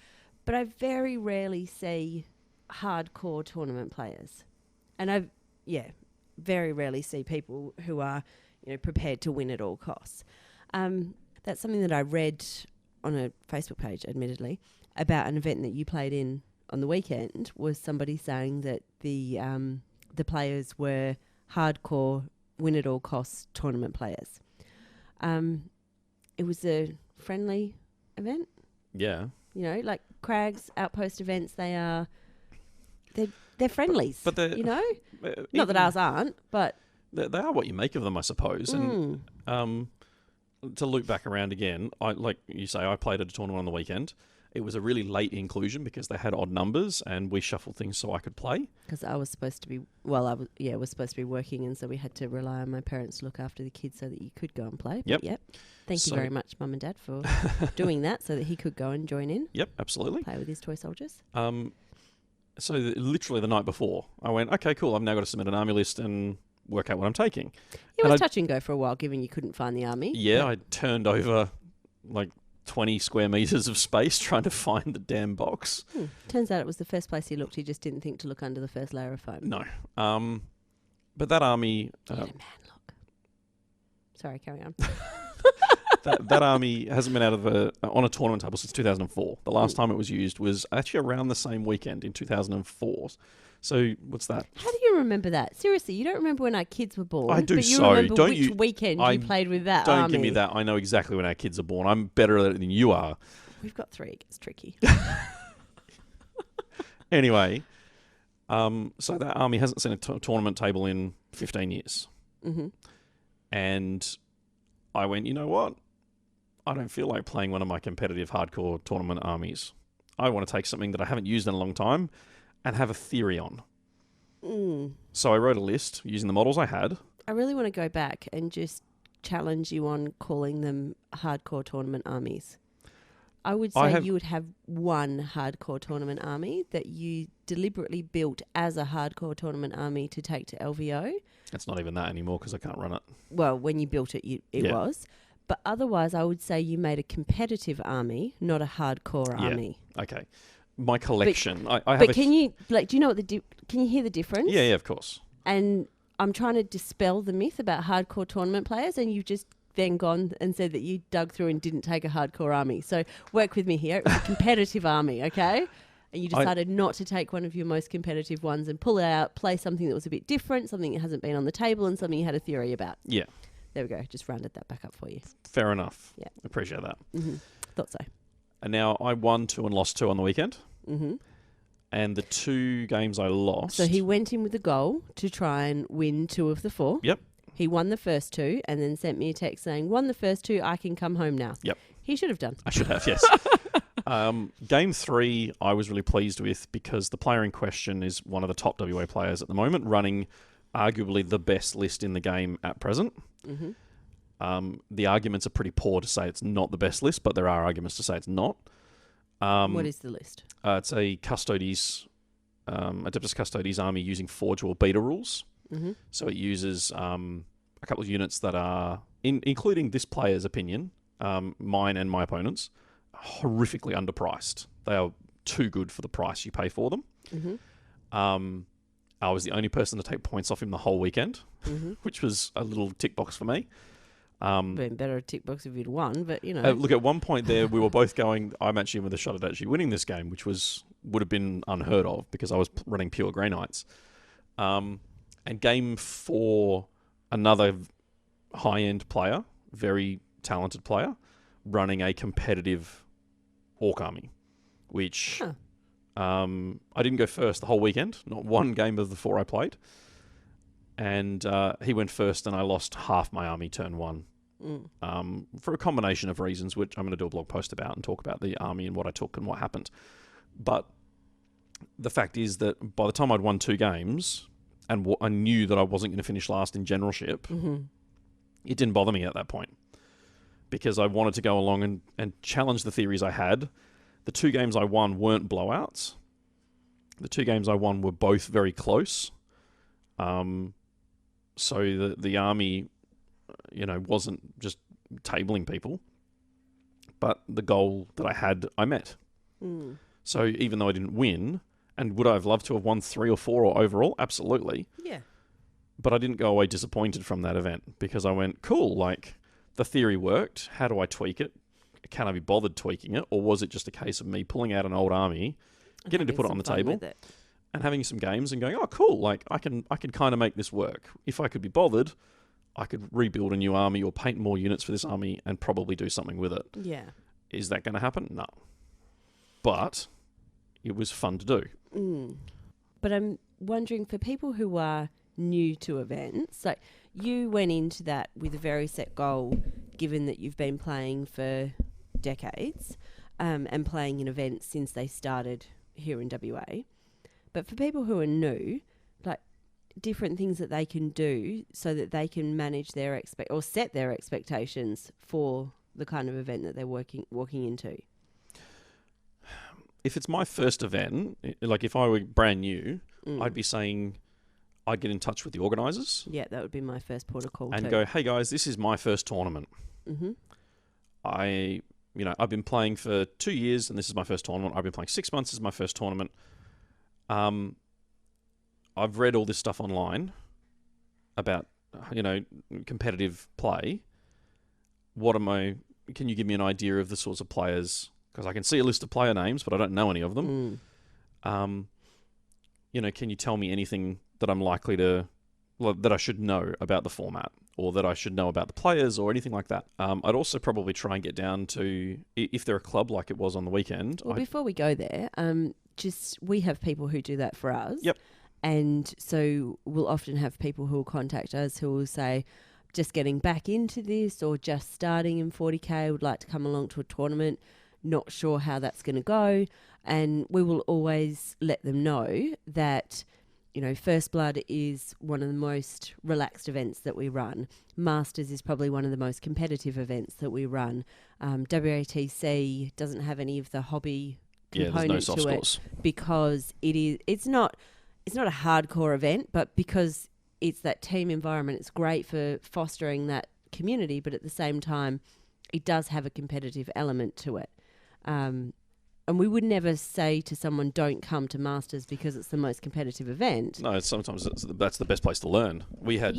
but I very rarely see hardcore tournament players, and very rarely see people who are, you know, prepared to win at all costs. That's something that I read on a Facebook page, admittedly, about an event that you played in on the weekend. Was somebody saying that the players were hardcore, win at all costs tournament players. It was a friendly event. Yeah. You know, like Crags Outpost events, they're friendlies. But they're, you know, not that ours aren't, but they are what you make of them, I suppose. And to loop back around again, like you say, I played at a tournament on the weekend. It was a really late inclusion because they had odd numbers, and we shuffled things so I could play. Because I was supposed to be, was supposed to be working, and so we had to rely on my parents to look after the kids so that you could go and play. Yep. But Thank you very much, Mum and Dad, for doing that so that he could go and join in. Yep, absolutely. Play with his toy soldiers. So literally the night before, I went, okay, cool, I've now got to submit an army list and work out what I'm taking. It was touch and go for a while, given you couldn't find the army. Yeah, I turned over like 20 square metres of space trying to find the damn box. Turns out it was the first place he looked. He just didn't think to look under the first layer of foam. No. But that army... He had a man look. Sorry, carry on. that army hasn't been out of on a tournament table since 2004. The last time it was used was actually around the same weekend in 2004. So what's that? How do you remember that? Seriously, you don't remember when our kids were born. I do. But you so remember don't which weekend you played with that Don't army. give me that. I know exactly when our kids are born. I'm better at it than you are. We've got 3. It gets tricky. Anyway, so that army hasn't seen a tournament table in 15 years. Mm-hmm. And I went, you know what? I don't feel like playing one of my competitive hardcore tournament armies. I want to take something that I haven't used in a long time and have a theory on. So I wrote a list using the models I had. I really want to go back and just challenge you on calling them hardcore tournament armies. I would say you would have one hardcore tournament army that you deliberately built as a hardcore tournament army to take to LVO. It's not even that anymore because I can't run it. Well, when you built it, it was. But otherwise, I would say you made a competitive army, not a hardcore army. Okay. My collection. I have but can you, do you know what can you hear the difference? Yeah, of course. And I'm trying to dispel the myth about hardcore tournament players, and you've just then gone and said that you dug through and didn't take a hardcore army. So work with me here. It was a competitive army, okay? And you decided not to take one of your most competitive ones and pull it out, play something that was a bit different, something that hasn't been on the table, and something you had a theory about. Yeah. there we go. Just rounded that back up for you. Fair enough. Yeah. Appreciate that. Mm-hmm. Thought so. And now I won 2 and lost 2 on the weekend. Mm-hmm. And the 2 games I lost... So he went in with a goal to try and win 2 of the 4. Yep. He won the first 2 and then sent me a text saying, won the first 2, I can come home now. Yep. He should have done. I should have, yes. Game 3, I was really pleased with because the player in question is one of the top WA players at the moment, running arguably the best list in the game at present. Mm-hmm. The arguments are pretty poor to say it's not the best list, but there are arguments to say it's not. What is the list? It's a Custodes, Adeptus Custodes army using Forge or Beta rules. Mm-hmm. So it uses a couple of units that are, including this player's opinion, mine and my opponent's, horrifically underpriced. They are too good for the price you pay for them. Mm-hmm. I was the only person to take points off him the whole weekend, Mm-hmm. which was a little tick box for me. Been better a tick box if you'd won, but you know. Look, at one point there, we were both going, I'm actually with a shot at actually winning this game, which would have been unheard of because I was running pure Grey Knights. And game 4, another high-end player, very talented player, running a competitive Orc army, which I didn't go first the whole weekend, not one game of the 4 I played. And he went first and I lost half my army turn 1 for a combination of reasons, which I'm going to do a blog post about and talk about the army and what I took and what happened. But the fact is that by the time I'd won 2 games and I knew that I wasn't going to finish last in generalship, it didn't bother me at that point because I wanted to go along and challenge the theories I had. The 2 games I won weren't blowouts. The 2 games I won were both very close. So the army, wasn't just tabling people, but the goal that I had, I met. So even though I didn't win, and would I have loved to have won 3 or 4 or overall? Absolutely. Yeah. But I didn't go away disappointed from that event because I went, cool, like the theory worked. How do I tweak it? Can I be bothered tweaking it? Or was it just a case of me pulling out an old army, getting to put it on the table, and having some games and going, oh, cool, like I can kind of make this work. If I could be bothered, I could rebuild a new army or paint more units for this army and probably do something with it. Yeah. Is that going to happen? No. But it was fun to do. But I'm wondering, for people who are new to events, like you went into that with a very set goal, given that you've been playing for decades and playing in events since they started here in WA. But for people who are new, like different things that they can do so that they can manage their or set their expectations for the kind of event that they're walking into. If it's my first event, like if I were brand new, I'd be saying I'd get in touch with the organisers. Yeah, that would be my first port of call and too. Go, hey guys, this is my first tournament. Mm-hmm. I've been playing for 2 years and this is my first tournament. I've been playing 6 months, this is my first tournament. I've read all this stuff online about, competitive play. Can you give me an idea of the sorts of players? Because I can see a list of player names, but I don't know any of them. Can you tell me anything that I'm likely that I should know about the format or that I should know about the players or anything like that? I'd also probably try and get down to, if they're a club like it was on the weekend. Well, before we go there, we have people who do that for us. Yep. And so we'll often have people who will contact us who will say, just getting back into this or just starting in 40K, would like to come along to a tournament, not sure how that's going to go. And we will always let them know that, First Blood is one of the most relaxed events that we run. Masters is probably one of the most competitive events that we run. WATC doesn't have any of the hobby component there's no soft to scores. it because it's not a hardcore event, but because it's that team environment, it's great for fostering that community, but at the same time, it does have a competitive element to it. And we would never say to someone, don't come to Masters because it's the most competitive event. No, sometimes that's the best place to learn. We had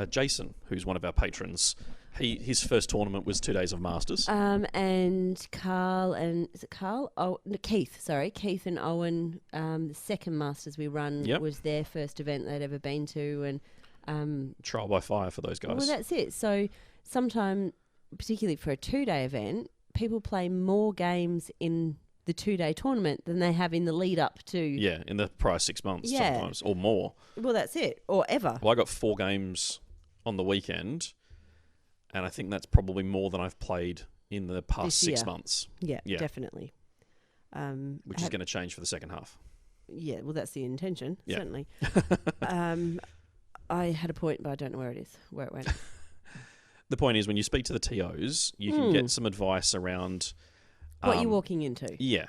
Jason, who's one of our patrons. His first tournament was 2 days of Masters. And Carl and... Is it Carl? Oh, no, Keith, sorry. Keith and Owen, the second Masters we run was their first event they'd ever been to. Trial by fire for those guys. Well, that's it. So sometimes, particularly for a 2-day event, people play more games in the 2-day tournament than they have in the lead up to... Yeah, in the prior 6 months sometimes, or more. Well, that's it. Or ever. Well, I got 4 games on the weekend, and I think that's probably more than I've played in the past 6 months. Yeah, definitely. Which is going to change for the second half. Yeah, well, that's the intention, certainly. I had a point, but I don't know where it went. The point is, when you speak to the TOs, you can get some advice around... what you're walking into. Yeah,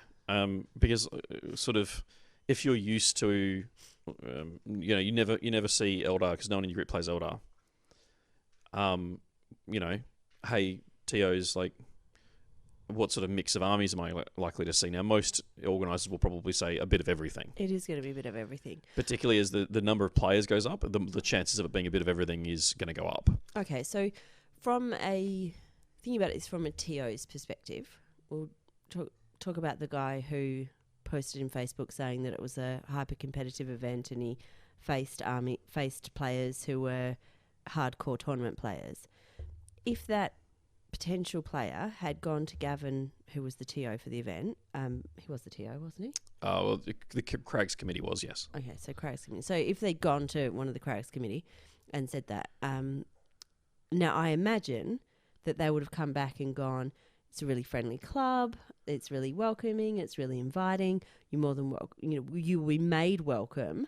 because sort of, if you're used to... you never see Eldar because no one in your group plays Eldar. Hey, TOs, like, what sort of mix of armies am I likely to see? Now, most organisers will probably say a bit of everything. It is going to be a bit of everything. Particularly as the number of players goes up, the chances of it being a bit of everything is going to go up. Okay, so thinking about this from a TO's perspective, we'll talk about the guy who posted in Facebook saying that it was a hyper-competitive event and he faced players who were hardcore tournament players. If that potential player had gone to Gavin, who was the TO for the event. He was the TO, wasn't he? Well, the Craigs committee was, yes. Okay, so Craigs committee. So if they'd gone to one of the Craigs committee and said that, now I imagine that they would have come back and gone, it's a really friendly club, it's really welcoming, it's really inviting, you're more than welcome, you will be made welcome.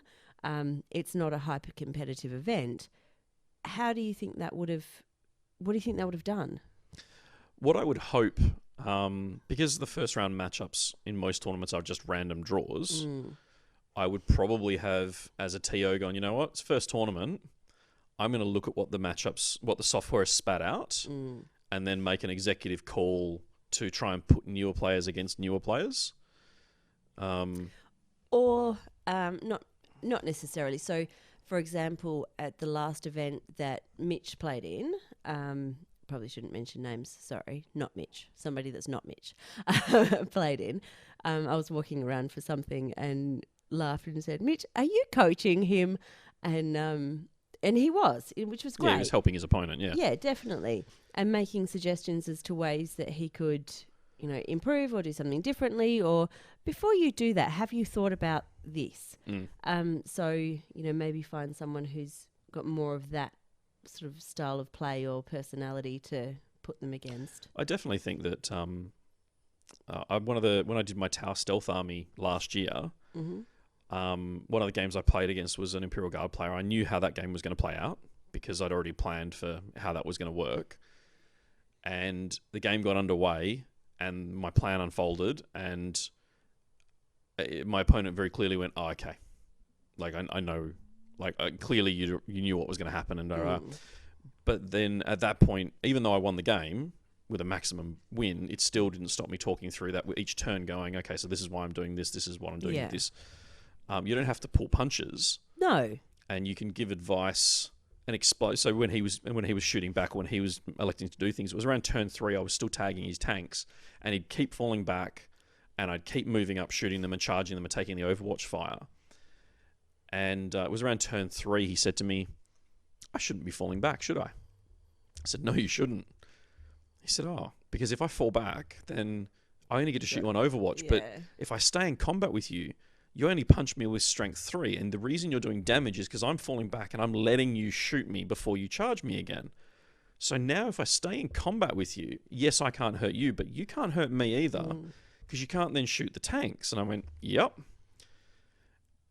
It's not a hyper competitive event. What do you think that would have done? What I would hope, because the first round matchups in most tournaments are just random draws, I would probably have, as a TO, gone, you know what, it's first tournament, I'm going to look at what the software has spat out, and then make an executive call to try and put newer players against newer players. Or not necessarily. So, for example, at the last event that Mitch played in, probably shouldn't mention names, sorry, not Mitch, somebody that's not Mitch, played in. I was walking around for something and laughed and said, Mitch, are you coaching him? And he was, which was great. Yeah, he was helping his opponent, yeah. Yeah, definitely. And making suggestions as to ways that he could, improve or do something differently. Or before you do that, have you thought about this? So, maybe find someone who's got more of that sort of style of play or personality to put them against. I definitely think that when I did my Tower Stealth Army last year, one of the games I played against was an Imperial Guard player. I knew how that game was going to play out because I'd already planned for how that was going to work. And the game got underway and my plan unfolded and my opponent very clearly went, oh, okay. Like, I know... clearly you knew what was going to happen. But then at that point, even though I won the game with a maximum win, it still didn't stop me talking through that with each turn going, okay, so this is why I'm doing this is what I'm doing with this. You don't have to pull punches. No. And you can give advice and explode. So when he was shooting back, when he was electing to do things, it was around turn 3, I was still tagging his tanks and he'd keep falling back and I'd keep moving up, shooting them and charging them and taking the Overwatch fire. And it was around turn 3, he said to me, I shouldn't be falling back, should I? I said, no, you shouldn't. He said, oh, because if I fall back, then I only get to shoot you on Overwatch. Yeah. But if I stay in combat with you, you only punch me with strength 3. And the reason you're doing damage is because I'm falling back and I'm letting you shoot me before you charge me again. So now if I stay in combat with you, yes, I can't hurt you, but you can't hurt me either because you can't then shoot the tanks. And I went, yep.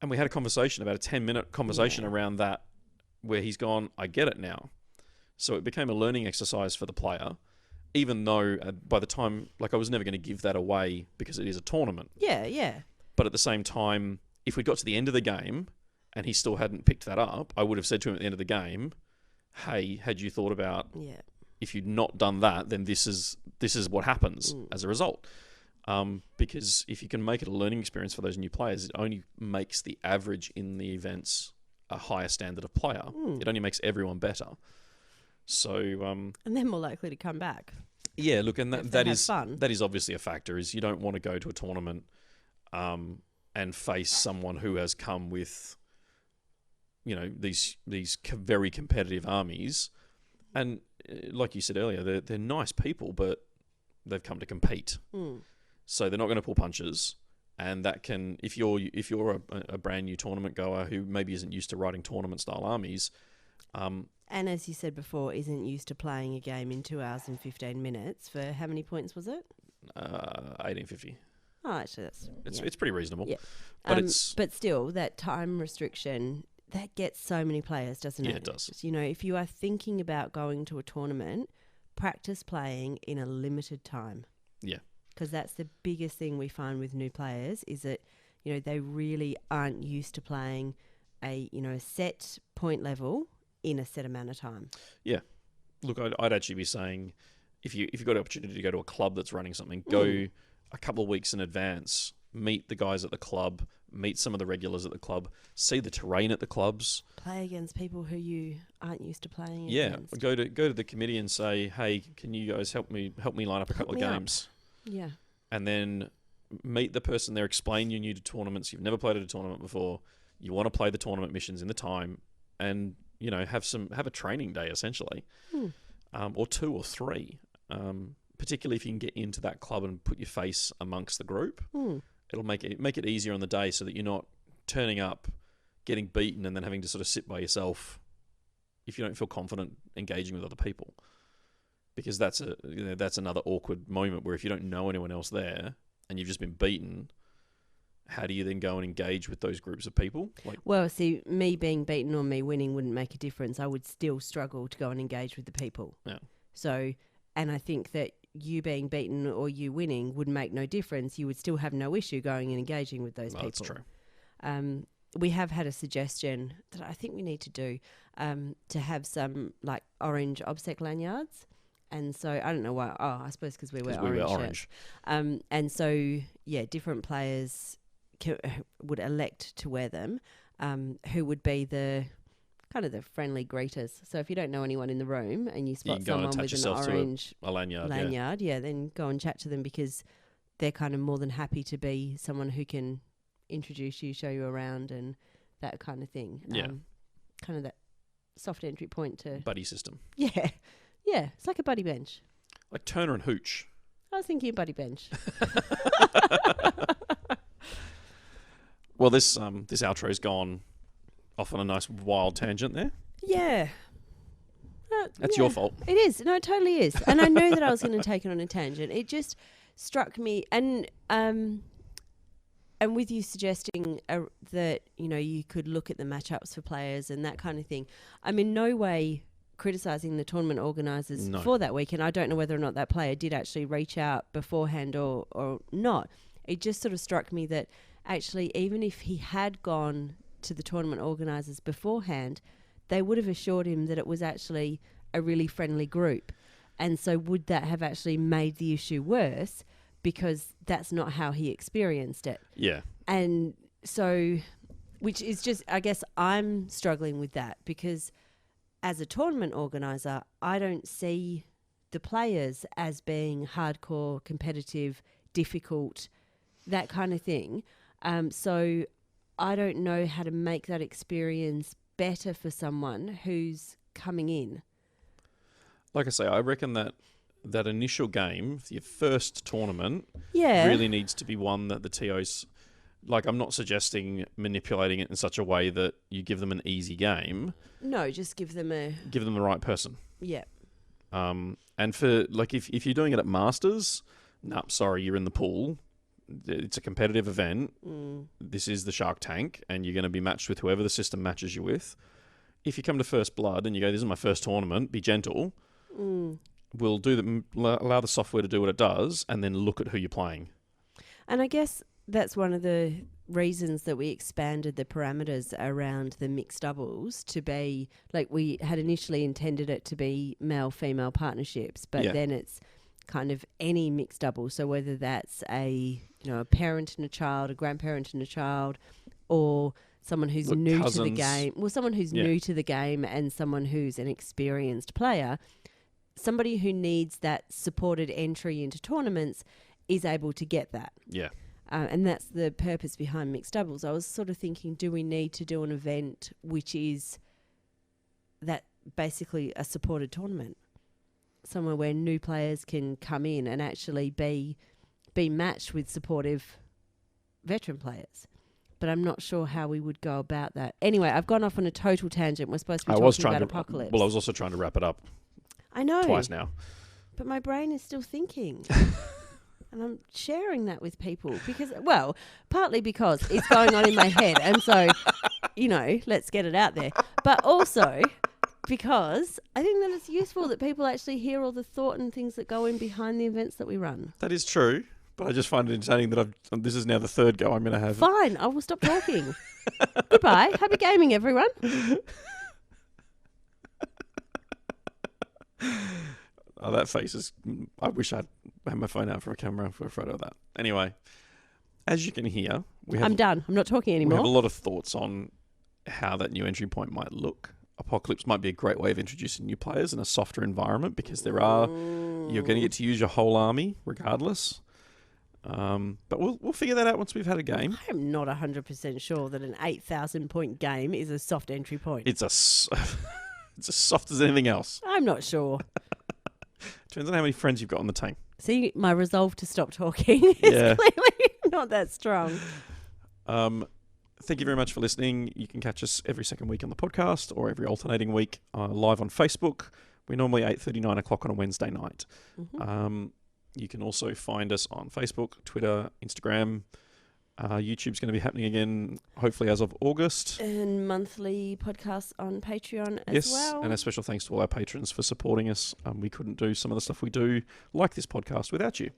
And we had a conversation, about a 10-minute conversation around that, where he's gone, I get it now. So it became a learning exercise for the player, even though by the time, I was never going to give that away because it is a tournament. Yeah, yeah. But at the same time, if we got to the end of the game and he still hadn't picked that up, I would have said to him at the end of the game, hey, had you thought about if you'd not done that, then this is what happens as a result. Because if you can make it a learning experience for those new players, it only makes the average in the events a higher standard of player. It only makes everyone better. So, and they're more likely to come back. Yeah, look, and that is obviously a factor. Is you don't want to go to a tournament and face someone who has come with, these very competitive armies, and like you said earlier, they're nice people, but they've come to compete, so they're not going to pull punches, and that can, if you're a brand new tournament goer who maybe isn't used to riding tournament style armies, and as you said before, isn't used to playing a game in 2 hours and 15 minutes for how many points was it? 1850. Oh, actually, it's pretty reasonable. Yeah. But but still, that time restriction, that gets so many players, doesn't it? Yeah, it does. If you are thinking about going to a tournament, practice playing in a limited time. Yeah. Because that's the biggest thing we find with new players is that, they really aren't used to playing a set point level in a set amount of time. Yeah. Look, I'd actually be saying if you've got an opportunity to go to a club that's running something, go a couple of weeks in advance, meet the guys at the club, meet some of the regulars at the club, see the terrain at the clubs. Play against people who you aren't used to playing against. Yeah, go to the committee and say, hey, can you guys help me line up a couple of games? Yeah. And then meet the person there, explain you're new to tournaments, you've never played at a tournament before, you want to play the tournament missions in the time, and have a training day essentially, or 2 or 3, particularly if you can get into that club and put your face amongst the group. It'll make it easier on the day so that you're not turning up, getting beaten, and then having to sort of sit by yourself if you don't feel confident engaging with other people. Because that's another awkward moment where if you don't know anyone else there and you've just been beaten, how do you then go and engage with those groups of people? Well, see, me being beaten or me winning wouldn't make a difference. I would still struggle to go and engage with the people. Yeah. So, and I think that you being beaten or you winning would make no difference. You would still have no issue going and engaging with those people. That's true. We have had a suggestion that I think we need to do, to have some orange OBSEC lanyards. And so I don't know why. Oh, I suppose because we wear orange. And so, different players would elect to wear them, who would be the kind of the friendly greeters. So if you don't know anyone in the room and you spot someone with an orange a lanyard, then go and chat to them, because they're kind of more than happy to be someone who can introduce you, show you around, and that kind of thing. Kind of that soft entry point to buddy system. Yeah. Yeah, it's like a buddy bench. Like Turner and Hooch. I was thinking buddy bench. Well, this outro's gone off on a nice wild tangent there. Yeah. That's your fault. It is. No, it totally is. And I knew that I was going to take it on a tangent. It just struck me, and with you suggesting that you could look at the matchups for players and that kind of thing. I'm in no way criticising the tournament organisers for that weekend. I don't know whether or not that player did actually reach out beforehand or not. It just sort of struck me that actually, even if he had gone to the tournament organisers beforehand, they would have assured him that it was actually a really friendly group. And so would that have actually made the issue worse, because that's not how he experienced it? Yeah. And so, which is just, I guess I'm struggling with that, because as a tournament organiser, I don't see the players as being hardcore, competitive, difficult, that kind of thing. So I don't know how to make that experience better for someone who's coming in. Like I say, I reckon that initial game, your first tournament, really needs to be one that the TOs... I'm not suggesting manipulating it in such a way that you give them an easy game. No, just give them the right person. Yeah. And for, if you're doing it at Masters, sorry, you're in the pool. It's a competitive event. This is the Shark Tank, and you're going to be matched with whoever the system matches you with. If you come to First Blood and you go, this is my first tournament, be gentle. We'll allow the software to do what it does, and then look at who you're playing. And I guess that's one of the reasons that we expanded the parameters around the mixed doubles to be, we had initially intended it to be male-female partnerships, but then it's kind of any mixed double. So whether that's a parent and a child, a grandparent and a child, or someone who's new to the game. Well, someone who's new to the game and someone who's an experienced player, somebody who needs that supported entry into tournaments is able to get that. Yeah. And that's the purpose behind mixed doubles. I was sort of thinking, do we need to do an event which is that basically a supported tournament? Somewhere where new players can come in and actually be matched with supportive veteran players. But I'm not sure how we would go about that. Anyway, I've gone off on a total tangent. We're supposed to be talking about Apocalypse. Well, I was also trying to wrap it up. I know. Twice now. But my brain is still thinking. And I'm sharing that with people because, well, partly because it's going on in my head. And so, let's get it out there. But also because I think that it's useful that people actually hear all the thought and things that go in behind the events that we run. That is true. But I just find it entertaining that this is now the third go I'm going to have. Fine, I will stop talking. Goodbye. Happy gaming, everyone. Oh, that face is... I wish I'd had my phone out for a camera for a photo of that. Anyway, as you can hear... I'm done. I'm not talking anymore. We have a lot of thoughts on how that new entry point might look. Apocalypse might be a great way of introducing new players in a softer environment because you're going to get to use your whole army regardless. But we'll figure that out once we've had a game. I'm not 100% sure that an 8,000 point game is a soft entry point. It's it's as soft as anything else. I'm not sure. Depends on how many friends you've got on the team. See, my resolve to stop talking is clearly not that strong. Thank you very much for listening. You can catch us every second week on the podcast or every alternating week live on Facebook. We're normally 8:30, 9 o'clock on a Wednesday night. Mm-hmm. You can also find us on Facebook, Twitter, Instagram. YouTube's going to be happening again, hopefully as of August. And monthly podcasts on Patreon as well. Yes, and a special thanks to all our patrons for supporting us. We couldn't do some of the stuff we do, like this podcast, without you.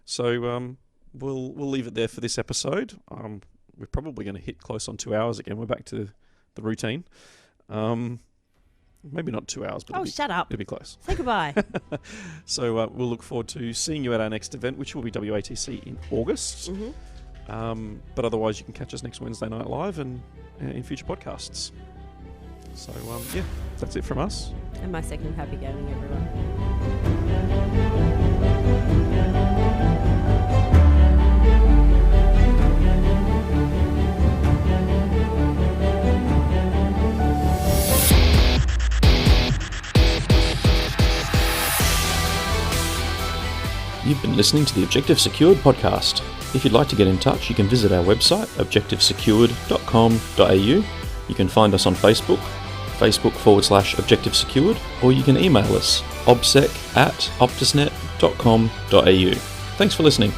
So we'll leave it there for this episode. We're probably going to hit close on 2 hours again. We're back to the routine. Maybe not 2 hours, but shut up. It'll be close. Say goodbye. So we'll look forward to seeing you at our next event, which will be WATC in August. Mm-hmm. But otherwise, you can catch us next Wednesday night live and in future podcasts. So, that's it from us. And my second happy gaming, everyone. You've been listening to the Objective Secured podcast. If you'd like to get in touch, you can visit our website, objectivesecured.com.au. You can find us on Facebook, Facebook.com/Objective Secured, or you can email us, obsec@optusnet.com.au. Thanks for listening.